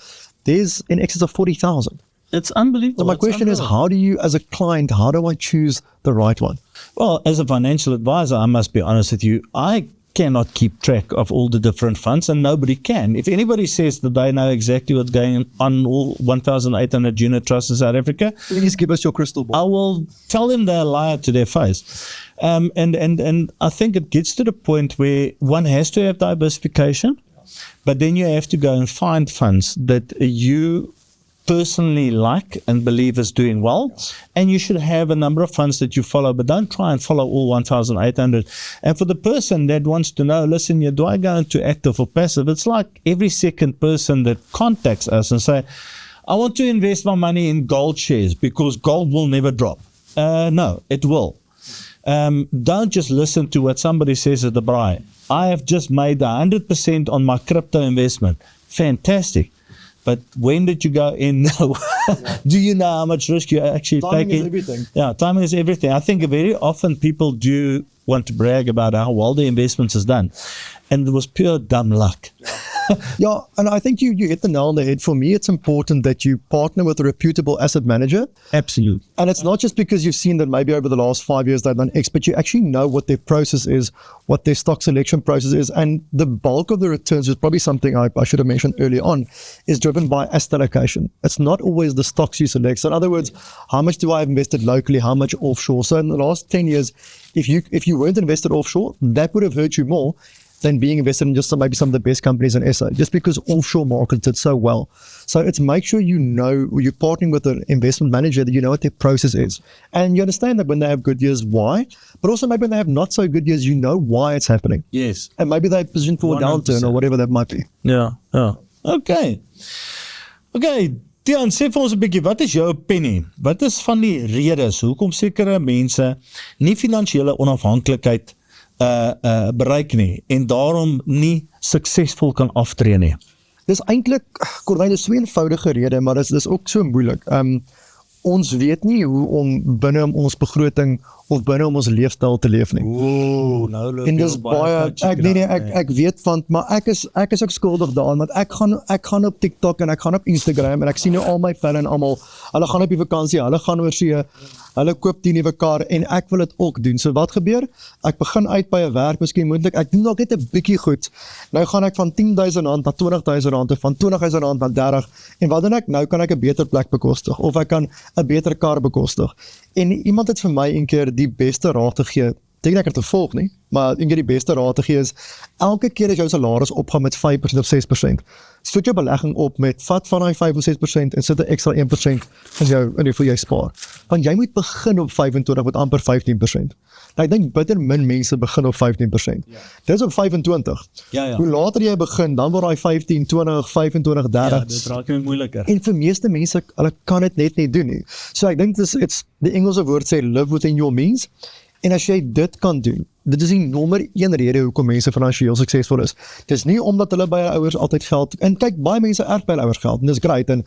There's in excess of 40,000. It's unbelievable. So my question is, how do you, as a client, how do I choose the right one? Well, as a financial advisor, I must be honest with you, I cannot keep track of all the different funds, and nobody can. If anybody says that they know exactly what's going on all 1,800 unit trusts in South Africa, please give us your crystal ball. I will tell them they're a liar to their face. And I think it gets to the point where one has to have diversification, but then you have to go and find funds that you personally like and believe is doing well, and you should have a number of funds that you follow, but don't try and follow all 1,800. And for the person that wants to know, listen, do I go into active or passive? It's like every second person that contacts us and say, I want to invest my money in gold shares because gold will never drop. No, it will. Don't just listen to what somebody says at the braai. I have just made 100% on my crypto investment. Fantastic. But when did you go in? Do you know how much risk you're actually Timing taking? is everything. Yeah, timing is everything. I think very often people do want to brag about how well the investments is done. And it was pure dumb luck. Yeah, and I think you hit the nail on the head. For me, it's important that you partner with a reputable asset manager. Absolutely. And it's not just because you've seen that maybe over the last 5 years they've done X, but you actually know what their process is, what their stock selection process is. And the bulk of the returns is probably something I should have mentioned earlier on, is driven by asset allocation. It's not always the stocks you select. So in other words, how much do I have invested locally, how much offshore? So in the last 10 years, if you weren't invested offshore, that would have hurt you more than being invested in just maybe some of the best companies in SA, just because offshore market did so well. So it's make sure you know, you're partnering with an investment manager, that you know what their process is. And you understand that when they have good years, why? But also maybe when they have not so good years, you know why it's happening. Yes. And maybe they're positioned for a 100%. downturn or whatever that might be. Ja. Okay, Tiaan, sê vir ons 'n bietjie, wat is jou opinie? Wat is van die redes hoekom sekere mense nie finansiële onafhanklikheid bereik nie en daarom nie suksesvol kan aftree nie? Dis eintlik, Corneille, dis so 'n eenvoudige rede, maar dis ook so moeilik. Ons weet nie hoe om binne ons begroting of binne ons leefstyl te leef nie. Ooh, nou loop En dis baie, ek weet van, maar ek is ook skuldig daaraan, want ek gaan op TikTok en ek gaan op Instagram en ek sien nou al my vriende en almal, hulle gaan op die vakansie, hulle gaan oor see, hulle koop die nuwe kar en ek wil dit ook doen. So wat gebeur? Ek begin uit by 'n werk, miskien moontlik, ek doen dalk net 'n bietjie goed. Nou gaan ek van R10,000 na R20,000 of van R20,000 na 30 en wat doen ek? Nou kan ek 'n beter plek bekostig of ek kan 'n beter kar bekostig. En iemand het vir my een keer die beste raad gegee, dink ek het te volg nie, maar een keer die beste raad te gee is, elke keer as jou salaris opgaan met 5% of 6%, stoot jou belegging op met, vat van die 5 of 6% en sit 'n ekstra 1% in jou vir jy spaar. Want jy moet begin op 25 met amper 15%. Nou, ek dink bitter min mense begin op 15%. Dit is op 25. Ja. Hoe later jy begin, dan word hy 15, 20, 25, 30. Ja, dit raak net moeiliker. En vir meeste mense, hulle kan dit net nie doen nie. So ek dink die Engelse woord sê, live within your means. En as jy dit kan doen, dit is die nommer 1 rede hoekom mense finansiëel suksesvol is. Dit is nie omdat hulle by hulle ouers altyd geld, en kyk, baie mense erf by hulle ouers geld, en dis great, en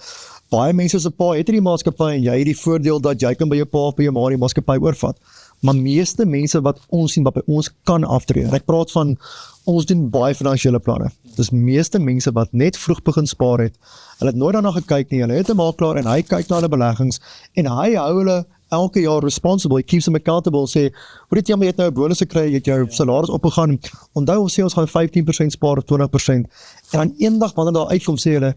baie mense se pa het die maatskappy, en jy het die voordeel dat jy kan by jou pa of by jou ma die maatskappy oorvat. Maar meeste mense wat ons sien, wat by ons kan aftree, en ek praat van, ons doen baie finansiële planne. Dis meeste mense wat net vroeg begin spaar het, hulle het nooit daarna gekyk nie, hulle het 'n makelaar, en hy kyk na hulle beleggings, en hy hou hulle elke jaar responsible, he keeps them accountable, sê, hoe dit jy het nou 'n bonus gekry, jy het jou salaris opgegaan, onthou ons sê ons gaan 15% spaar of 20%, en dan eendag wanneer daar uitkom sê hulle,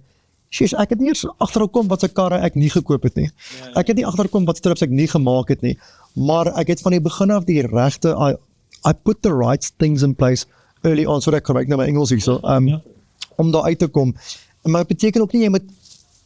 sjes, ek het nie eens agtergekom wat se karre ek nie gekoop het nie. Ek het nie agtergekom wat strips ek nie gemaak het nie, maar ek het van die begin af die regte, I put the right things in place early on, so ek gebruik nou my Engels hier, so, om daar uit te kom, maar het beteken ook nie, jy moet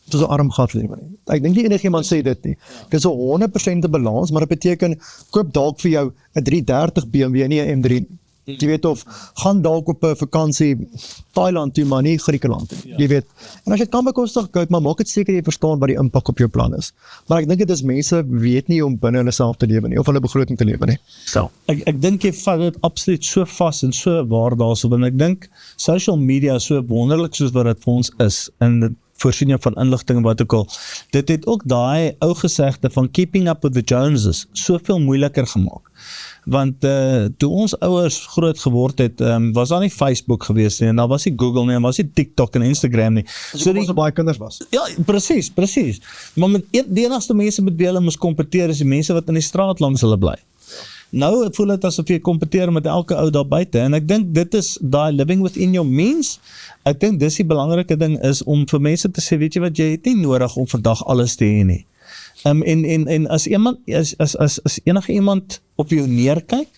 soos 'n arm gat lewe nie. Ek dink nie enigiemand sê dit nie. Dit is 'n 100% balans, maar dit beteken koop dalk vir jou 'n 330 BMW, nie 'n M3. Jy weet, of gaan dalk op 'n vakansie Thailand toe, maar nie Griekeland nie. Jy weet. En as jy dit kan bekostig, koop, maar maak dit seker jy verstaan wat die impak op jou plan is. Maar ek dink dit is mense weet nie om binne hulle self te lewe nie, of hulle begroting te lewe nie. So, ek dink jy vat dit absoluut so vas en so waar daarso, want ek dink social media is so wonderlik soos wat dit vir ons is, en dit voorsien jou van inligting en wat ook al. Dit het ook daai ou gesegde van keeping up with the Joneses soveel moeiliker gemaak. Want toe ons ouers groot geword het, was daar nie Facebook gewees nie, en daar was nie Google nie, en was nie TikTok en Instagram nie. So die baie kinders was. Ja, presies. Maar met die enigste mense met wie hulle moes kompeteer is die mense wat in die straat langs hulle bly. Nou voel dit asof jy kompeteer met elke ou daar buite, en ek dink dit is daai living within your means. Ek dink dis die belangrike ding is om vir mense te sê, weet jy wat, jy het nie nodig om vandag alles te hê nie. En as enige iemand op jou neerkyk,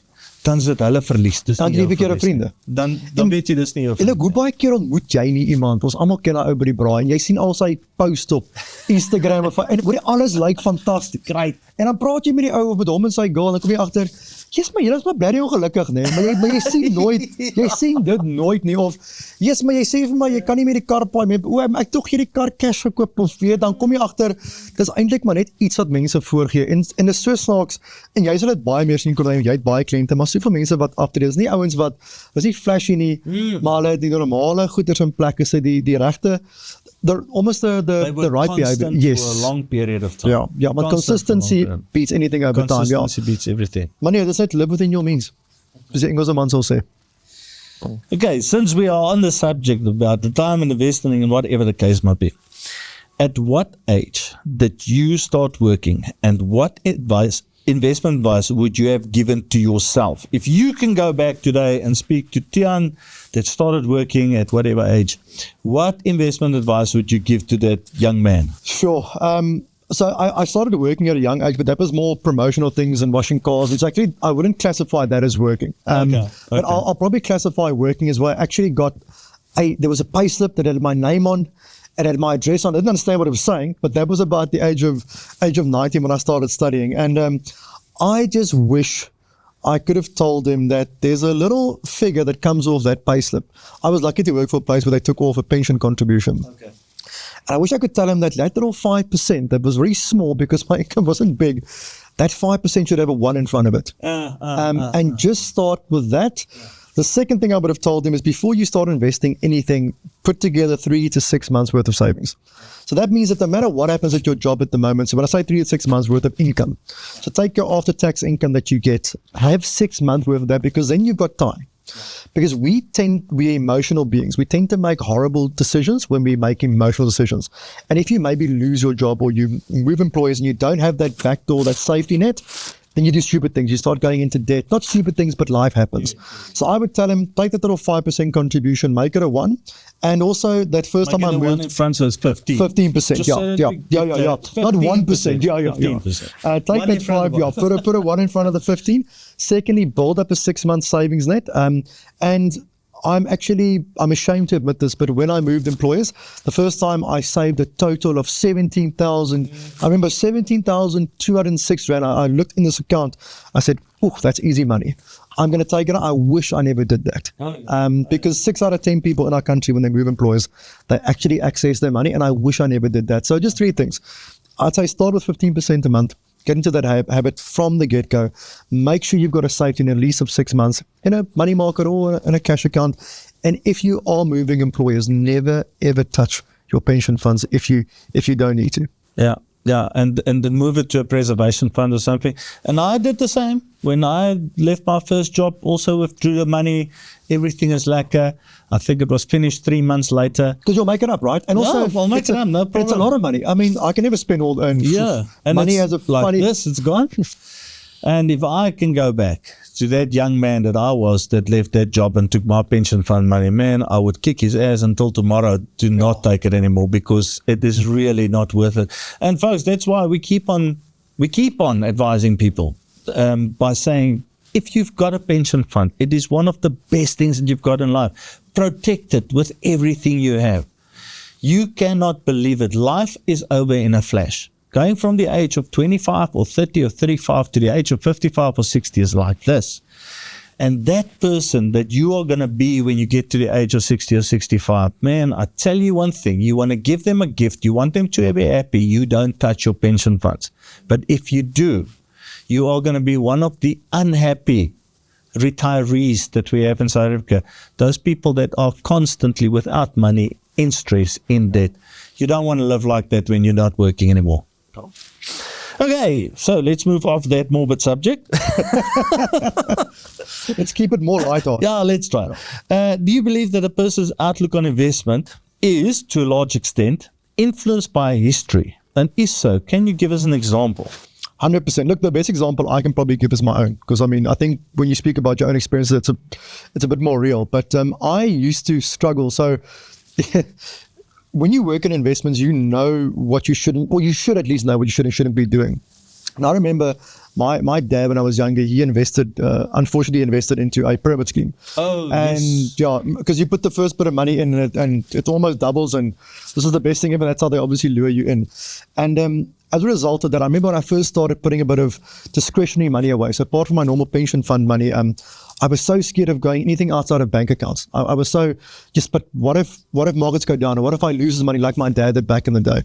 dan is dit hulle verlies. Dan die verkeerde vriende. Dan weet jy dis nie jou vriende. En hoe baie keer ontmoet jy nie iemand, ons almal ken daai ou by die braai, en jy sien al sy post op Instagram, en hoor jy, alles lyk fantasties, great. En dan praat jy met die ou of met hom en sy girl, en dan kom jy agter, yes, maar jy is maar bly ongelukkig, nee, maar jy sien dit nooit nie, of, yes, maar jy sê vir my, jy kan nie met die kar paai, ek toch jy die kar cash gekoop, of weet, dan kom jy agter, dis eintlik maar net iets wat mense voorgee, en dis so snaaks, en jy sal dit baie meer sien, jy het baie kliënte, maar soveel mense wat aftree, is nie ouens wat, is nie flashy nie, maar hulle het die normale goeders in plek, is die regte, They were the right behavior. constant Yes. for a long period of time. Yeah. But Constant for a long consistency period. beats anything over time. Yeah. Consistency beats everything. Money, dis net live within your means. Dis die Engelse man sal sê. Okay, since we are on the subject about retirement investing and whatever the case might be, at what age did you start working, and what investment advice would you have given to yourself? If you can go back today and speak to Tiaan that started working at whatever age, what investment advice would you give to that young man? Sure. So I started working at a young age, but that was more promotional things and washing cars. It's actually, I wouldn't classify that as working. But I'll probably classify working as well. I actually got there was a pay slip that had my name on and had my address on. I didn't understand what it was saying, but that was about the age of 19 when I started studying. And I just wish I could have told him that there's a little figure that comes off that pay slip. I was lucky to work for a place where they took off a pension contribution. Okay. And I wish I could tell him that little 5% that was very small because my income wasn't big, that 5% should have a 1 in front of it. And just start with that. Yeah. The second thing I would have told him is before you start investing anything, put together 3 to 6 months worth of savings. So that means that no matter what happens at your job at the moment, so when I say 3 to 6 months worth of income, so take your after-tax income that you get, have 6 months worth of that because then you've got time. Because we're emotional beings. We tend to make horrible decisions when we make emotional decisions. And if you maybe lose your job or you move employers and you don't have that backdoor, that safety net, then you do stupid things. You start going into debt. Not stupid things, but life happens. So I would tell him, take that little 5% contribution, make it a 1. And also that first time I moved. 1 in front, so it's 15. 15%. Yeah. Not 1%. Yeah. 15%. Take that 5. Put a 1 in front of the 15. Secondly, build up a 6-month savings net. And I'm ashamed to admit this, but when I moved employers, the first time I saved a total of 17,000. I remember 17,206 Rand. I looked in this account. I said, that's easy money. I'm going to take it. I wish I never did that. Because 6 out of 10 people in our country, when they move employers, they actually access their money. And I wish I never did that. So just 3 things. I'd say start with 15% a month. Get into that habit from the get-go. Make sure you've got a safety in at least of 6 months in a money market or in a cash account. And if you are moving employers, never ever touch your pension funds if you don't need to. Yeah, and then move it to a preservation fund or something. And I did the same. When I left my first job, also withdrew the money. Everything is like, I think it was finished 3 months later. Because you'll make it up, right? And also, I'll make it up, no problem. It's a lot of money. I mean, I can never spend all and money has a like funny... this, it's gone. And if I can go back to that young man that I was that left that job and took my pension fund money, man, I would kick his ass until tomorrow to not take it anymore because it is really not worth it. And folks, that's why we keep on advising people by saying, if you've got a pension fund, it is one of the best things that you've got in life. Protect it with everything you have. You cannot believe it. Life is over in a flash. Going from the age of 25 or 30 or 35 to the age of 55 or 60 is like this. And that person that you are going to be when you get to the age of 60 or 65, man, I tell you one thing, you want to give them a gift, you want them to be happy, you don't touch your pension funds. But if you do, you are going to be one of the unhappy retirees that we have in South Africa. Those people that are constantly without money, in stress, in debt. You don't want to live like that when you're not working anymore. Okay, so let's move off that morbid subject. Let's keep it more light-hearted. Yeah, let's try it. Do you believe that a person's outlook on investment is, to a large extent, influenced by history? And if so, can you give us an example? 100%. Look, the best example I can probably give is my own. Because, I mean, I think when you speak about your own experiences, it's a bit more real. But I used to struggle. So... when you work in investments, you know what you shouldn't, or you should at least know what you should and shouldn't be doing. And I remember my dad, when I was younger, he unfortunately invested into a pyramid scheme. Oh, and yes. Yeah, because you put the first bit of money in and it almost doubles, and this is the best thing ever. That's how they obviously lure you in. And as a result of that, I remember when I first started putting a bit of discretionary money away. So apart from my normal pension fund money, I was so scared of going anything outside of bank accounts. I was so but what if markets go down, or what if I lose the money like my dad did back in the day?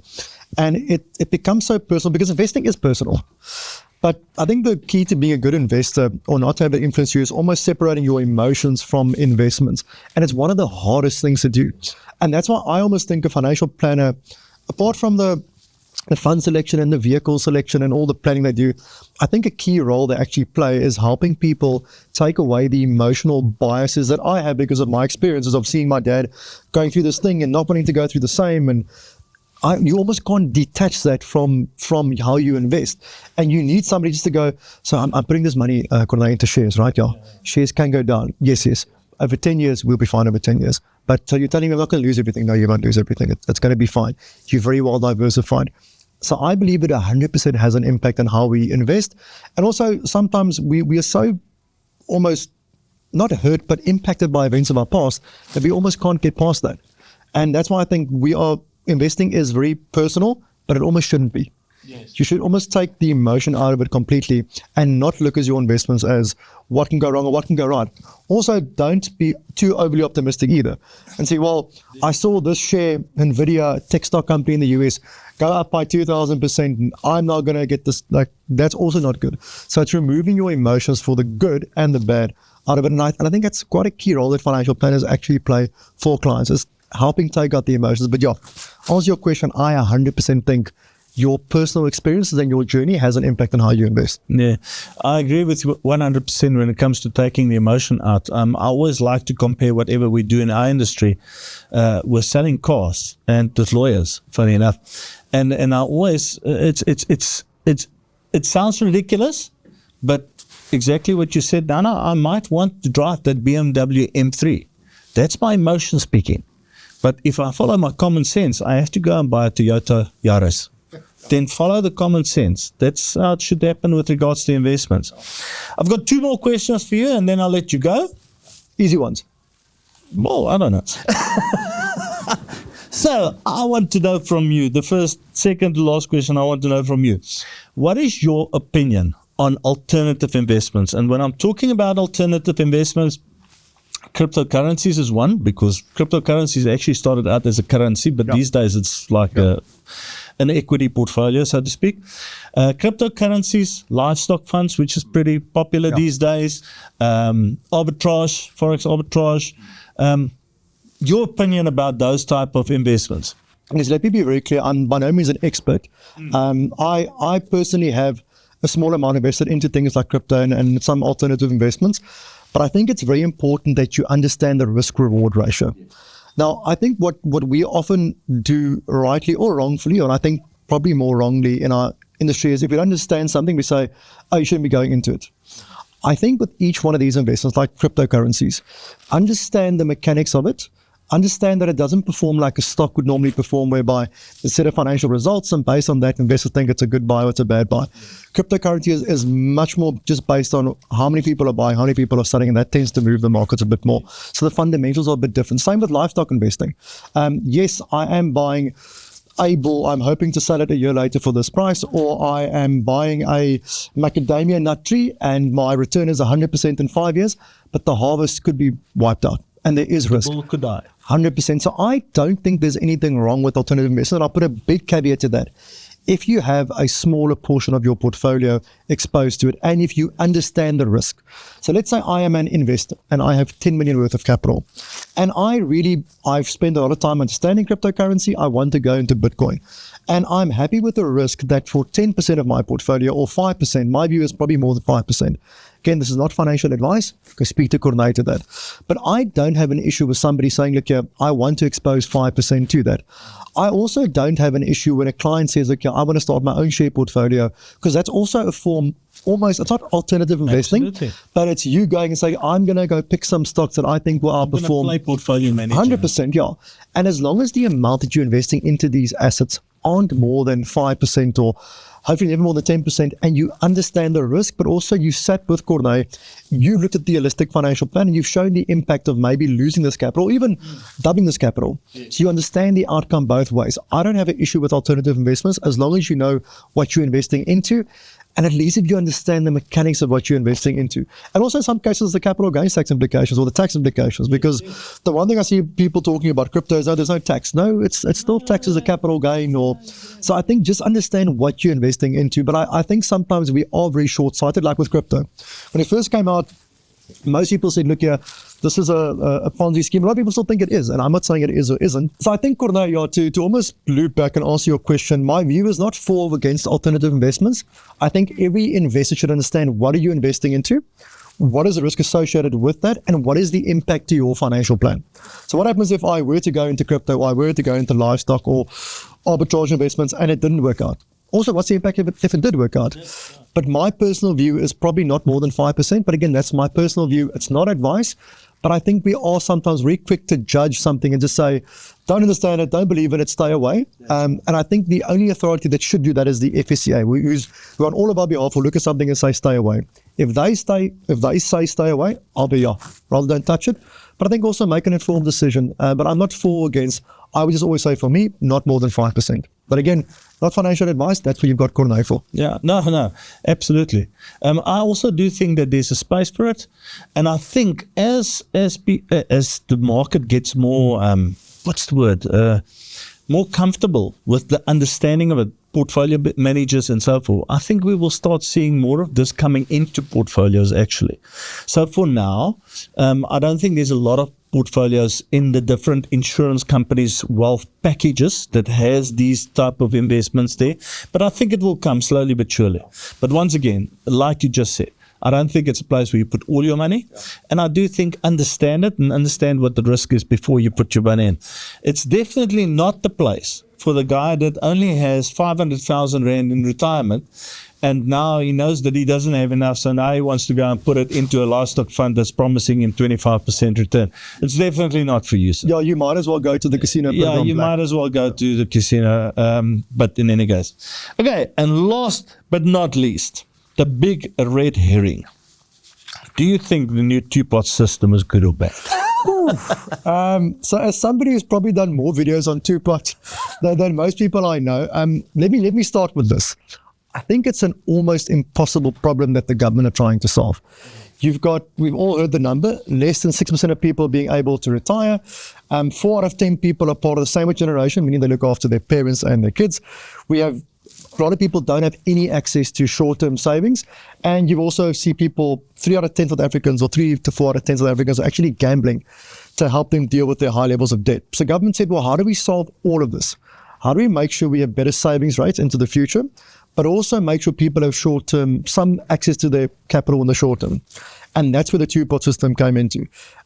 And it becomes so personal because investing is personal. But I think the key to being a good investor or not to have that influence you is almost separating your emotions from investments. And it's one of the hardest things to do. And that's why I almost think a financial planner, apart from the fund selection and the vehicle selection and all the planning they do, I think a key role they actually play is helping people take away the emotional biases that I have because of my experiences of seeing my dad going through this thing and not wanting to go through the same. And you almost can't detach that from how you invest. And you need somebody just to go, so I'm putting this money into shares, right? Yeah. Shares can go down. Yes. Over 10 years, we'll be fine over 10 years. But so you're telling me I'm not going to lose everything. No, you won't lose everything. It's going to be fine. You're very well diversified. So I believe it 100% has an impact on how we invest. And also sometimes we are so almost not hurt, but impacted by events of our past that we almost can't get past that. And that's why I think investing is very personal, but it almost shouldn't be. Yes. You should almost take the emotion out of it completely and not look at your investments as what can go wrong or what can go right. Also, don't be too overly optimistic either and say, well, I saw this share, NVIDIA, tech stock company in the US, go up by 2,000% and I'm not going to get this. Like, that's also not good. So it's removing your emotions for the good and the bad out of it. And I think that's quite a key role that financial planners actually play for clients, is helping take out the emotions. But yeah, answer your question, I 100% think your personal experiences and your journey has an impact on how you invest. Yeah, I agree with you 100% when it comes to taking the emotion out. I always like to compare whatever we do in our industry. We're selling cars and with lawyers, funny enough. And I always, it sounds ridiculous, but exactly what you said, Nana, I might want to drive that BMW M3. That's my emotion speaking. But if I follow my common sense, I have to go and buy a Toyota Yaris. Then follow the common sense. That's how it should happen with regards to investments. I've got 2 more questions for you, and then I'll let you go. Easy ones. Well, I don't know. So I want to know from you, the second to last question I want to know from you. What is your opinion on alternative investments? And when I'm talking about alternative investments, cryptocurrencies is one, because cryptocurrencies actually started out as a currency, but these days it's like an equity portfolio, so to speak. Cryptocurrencies, livestock funds, which is pretty popular these days, arbitrage, forex arbitrage. Your opinion about those type of investments? Yes, let me be very clear. I'm by no means an expert. I personally have a small amount invested into things like crypto and some alternative investments. But I think it's very important that you understand the risk-reward ratio. Now, I think what we often do rightly or wrongfully, and I think probably more wrongly in our industry, is if we don't understand something, we say, oh, you shouldn't be going into it. I think with each one of these investments, like cryptocurrencies, understand the mechanics of it. Understand that it doesn't perform like a stock would normally perform, whereby a set of financial results, and based on that, investors think it's a good buy or it's a bad buy. Cryptocurrency is much more just based on how many people are buying, how many people are selling, and that tends to move the markets a bit more. So the fundamentals are a bit different. Same with livestock investing. Yes, I am buying a bull, I'm hoping to sell it a year later for this price, or I am buying a macadamia nut tree and my return is 100% in 5 years, but the harvest could be wiped out. And there is risk. The bull could die. 100%. So I don't think there's anything wrong with alternative investment. I'll put a big caveat to that. If you have a smaller portion of your portfolio exposed to it, and if you understand the risk. So let's say I am an investor and I have 10 million worth of capital. And I've spent a lot of time understanding cryptocurrency. I want to go into Bitcoin. And I'm happy with the risk that for 10% of my portfolio or 5%, my view is probably more than 5%. Again, this is not financial advice. Go speak to Corné to that. But I don't have an issue with somebody saying, look, yeah, I want to expose 5% to that. I also don't have an issue when a client says, look, yeah, I want to start my own share portfolio, because that's also a form, almost, it's not alternative investing, but it's you going and saying, I'm going to go pick some stocks that I think will outperform. Play portfolio management. 100%, yeah. And as long as the amount that you're investing into these assets aren't more than 5% or hopefully never more than 10%, and you understand the risk, but also you sat with Corné, you looked at the holistic financial plan, and you've shown the impact of maybe losing this capital, or even doubling this capital. Yes. So you understand the outcome both ways. I don't have an issue with alternative investments as long as you know what you're investing into. And at least if you understand the mechanics of what you're investing into, and also in some cases the capital gains tax implications or the tax implications, because the one thing I see people talking about crypto is, oh, there's no tax. No, it's still taxed as a capital gain. So I think just understand what you're investing into. But I think sometimes we are very short-sighted, like with crypto. When it first came out, most people said, look here, this is a Ponzi scheme. A lot of people still think it is, and I'm not saying it is or isn't. So I think, Cornelia, to almost loop back and answer your question, my view is not for or against alternative investments. I think every investor should understand, what are you investing into? What is the risk associated with that? And what is the impact to your financial plan? So what happens if I were to go into crypto, or I were to go into livestock or arbitrage investments and it didn't work out? Also, what's the impact if it did work out? But my personal view is probably not more than 5%. But again, that's my personal view. It's not advice. But I think we are sometimes very quick to judge something and just say, don't understand it, don't believe in it, stay away. And I think the only authority that should do that is the FSCA, who on all of our behalf will look at something and say, stay away. If they say stay away, I'll be off. Rather don't touch it. But I think also make an informed decision. But I'm not for or against. I would just always say, for me, not more than 5%. But again, not financial advice. That's what you've got Corneille for. Yeah, no, absolutely. I also do think that there's a space for it, and I think as the market gets more, more comfortable with the understanding of it, portfolio managers and so forth, I think we will start seeing more of this coming into portfolios actually. So for now, I don't think there's a lot of portfolios in the different insurance companies' wealth packages that has these type of investments there, but I think it will come slowly but surely. But once again, like you just said, I don't think it's a place where you put all your money, and I do think understand it and understand what the risk is before you put your money in. It's definitely not the place for the guy that only has 500,000 Rand in retirement, and now he knows that he doesn't have enough, so now he wants to go and put it into a livestock fund that's promising him 25% return. It's definitely not for you, sir. Yeah, you might as well go to the casino. Yeah, you might as well go to the casino, but in any case. Okay, and last but not least, the big red herring. Do you think the new two-pot system is good or bad? So as somebody who's probably done more videos on two-pot than most people I know, let me start with this. I think it's an almost impossible problem that the government are trying to solve. We've all heard the number, less than 6% of people being able to retire. 4 out of 10 people are part of the sandwich generation, meaning they look after their parents and their kids. A lot of people don't have any access to short-term savings. And you also see people, 3 out of 10 South Africans or 3 to 4 out of 10 South Africans are actually gambling to help them deal with their high levels of debt. So government said, well, how do we solve all of this? How do we make sure we have better savings rates into the future, but also make sure people have short-term, some access to their capital in the short term? And that's where the two-pot system came into.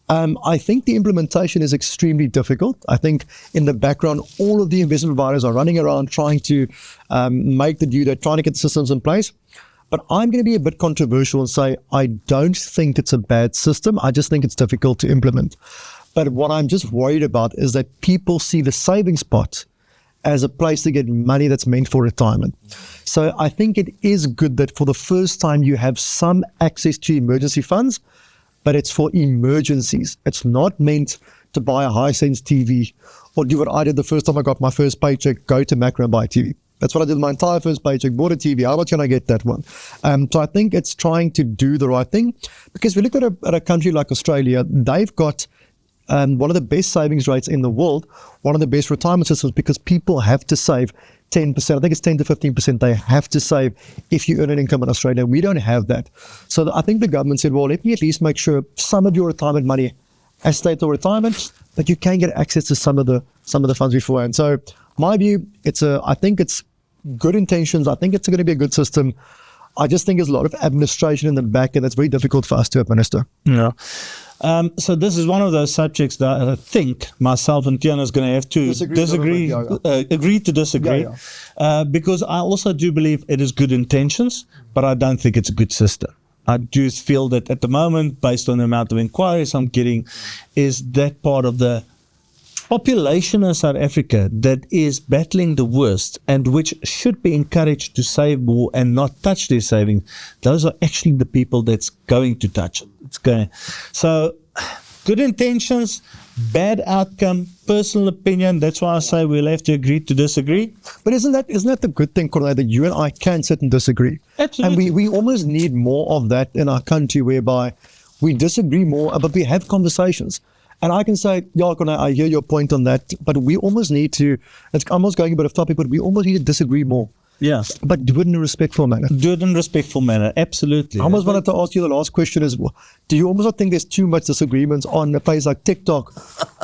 I think the implementation is extremely difficult. I think in the background, all of the investment providers are running around trying to make the due, they're trying to get the systems in place. But I'm going to be a bit controversial and say, I don't think it's a bad system. I just think it's difficult to implement. But what I'm just worried about is that people see the savings pot as a place to get money that's meant for retirement. So I think it is good that for the first time you have some access to emergency funds, but it's for emergencies. It's not meant to buy a Hisense TV or do what I did the first time I got my first paycheck, go to Macro and buy a TV. That's what I did my entire first paycheck, bought a TV. How much can I get that one? So I think it's trying to do the right thing, because if we look at a country like Australia, they've got one of the best savings rates in the world, one of the best retirement systems, because people have to save 10%. I think it's 10 to 15% they have to save if you earn an income in Australia. We don't have that. So I think the government said, well, let me at least make sure some of your retirement money has stayed till retirement, but you can get access to some of the funds beforehand. So my view, I think it's good intentions. I think it's going to be a good system. I just think there's a lot of administration in the back, and that's very difficult for us to administer. Yeah. So this is one of those subjects that I think myself and Tiaan is going to have to agree to disagree, because I also do believe it is good intentions, but I don't think it's a good system. I do feel that at the moment, based on the amount of inquiries I'm getting, is that part of the population in South Africa that is battling the worst and which should be encouraged to save more and not touch their savings. Those are actually the people that's going to touch it. So good intentions, bad outcome, personal opinion. That's why I say we'll have to agree to disagree. But isn't that the good thing, Cornay, that you and I can sit and disagree? Absolutely. And we almost need more of that in our country, whereby we disagree more, but we have conversations. And I can say, yeah, Cornay, I hear your point on that, but we almost need to, it's almost going a bit off topic, but we almost need to disagree more. Yeah. But do it in a respectful manner. Do it in a respectful manner. Absolutely. I almost wanted to ask you the last question is, do you almost not think there's too much disagreements on a place like TikTok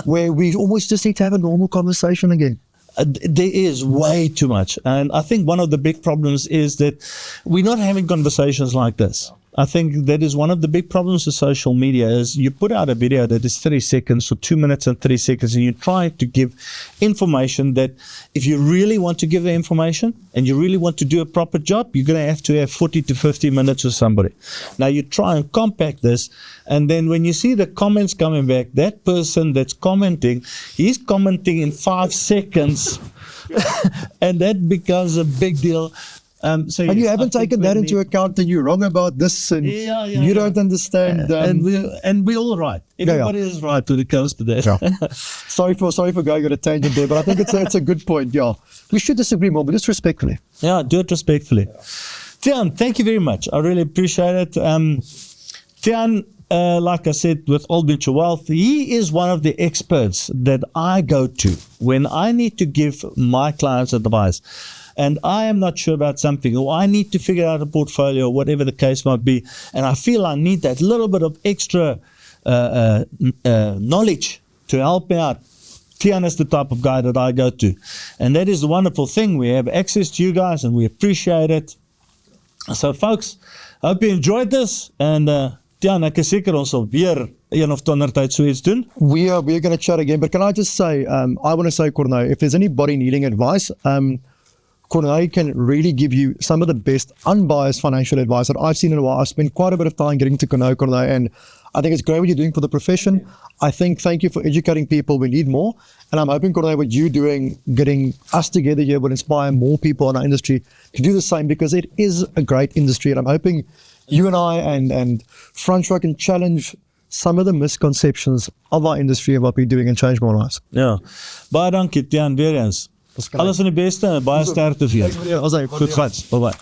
where we almost just need to have a normal conversation again? There is way too much. And I think one of the big problems is that we're not having conversations like this. I think that is one of the big problems with social media is you put out a video that is 30 seconds or 2 minutes and 30 seconds and you try to give information that if you really want to give the information and you really want to do a proper job, you're going to have 40 to 50 minutes with somebody. Now you try and compact this, and then when you see the comments coming back, that person that's commenting, he's commenting in 5 seconds and that becomes a big deal. And you haven't taken that into account, that you're wrong about this and you don't understand. And we're all right. Everybody is right when it comes to that. Yeah. sorry for going on a tangent there, but I think it's a good point. Yeah, we should disagree more, but just respectfully. Yeah, do it respectfully. Tiaan, thank you very much. I really appreciate it. Tiaan, like I said, with Old Mutual Wealth, he is one of the experts that I go to when I need to give my clients advice. And I am not sure about something, or I need to figure out a portfolio, or whatever the case might be, and I feel I need that little bit of extra knowledge to help me out. Tiaan is the type of guy that I go to. And that is the wonderful thing. We have access to you guys, and we appreciate it. So, folks, I hope you enjoyed this. And Tiaan, ek is seker ons sal weer een of ander tyd so iets doen. We are going to chat again, but can I just say, I want to say, Cornay, if there's anybody needing advice, Cornay can really give you some of the best unbiased financial advice that I've seen in a while. I've spent quite a bit of time getting to know Cornay, and I think it's great what you're doing for the profession. I think thank you for educating people. We need more. And I'm hoping, Cornay, what you're doing, getting us together here will inspire more people in our industry to do the same, because it is a great industry. And I'm hoping you and I and Francois can challenge some of the misconceptions of our industry and what we're doing and change more lives. Ja, baie dankie Tiaan weer eens. Alles van die beste en baie sterkte vir jou. Goed, Bye bye.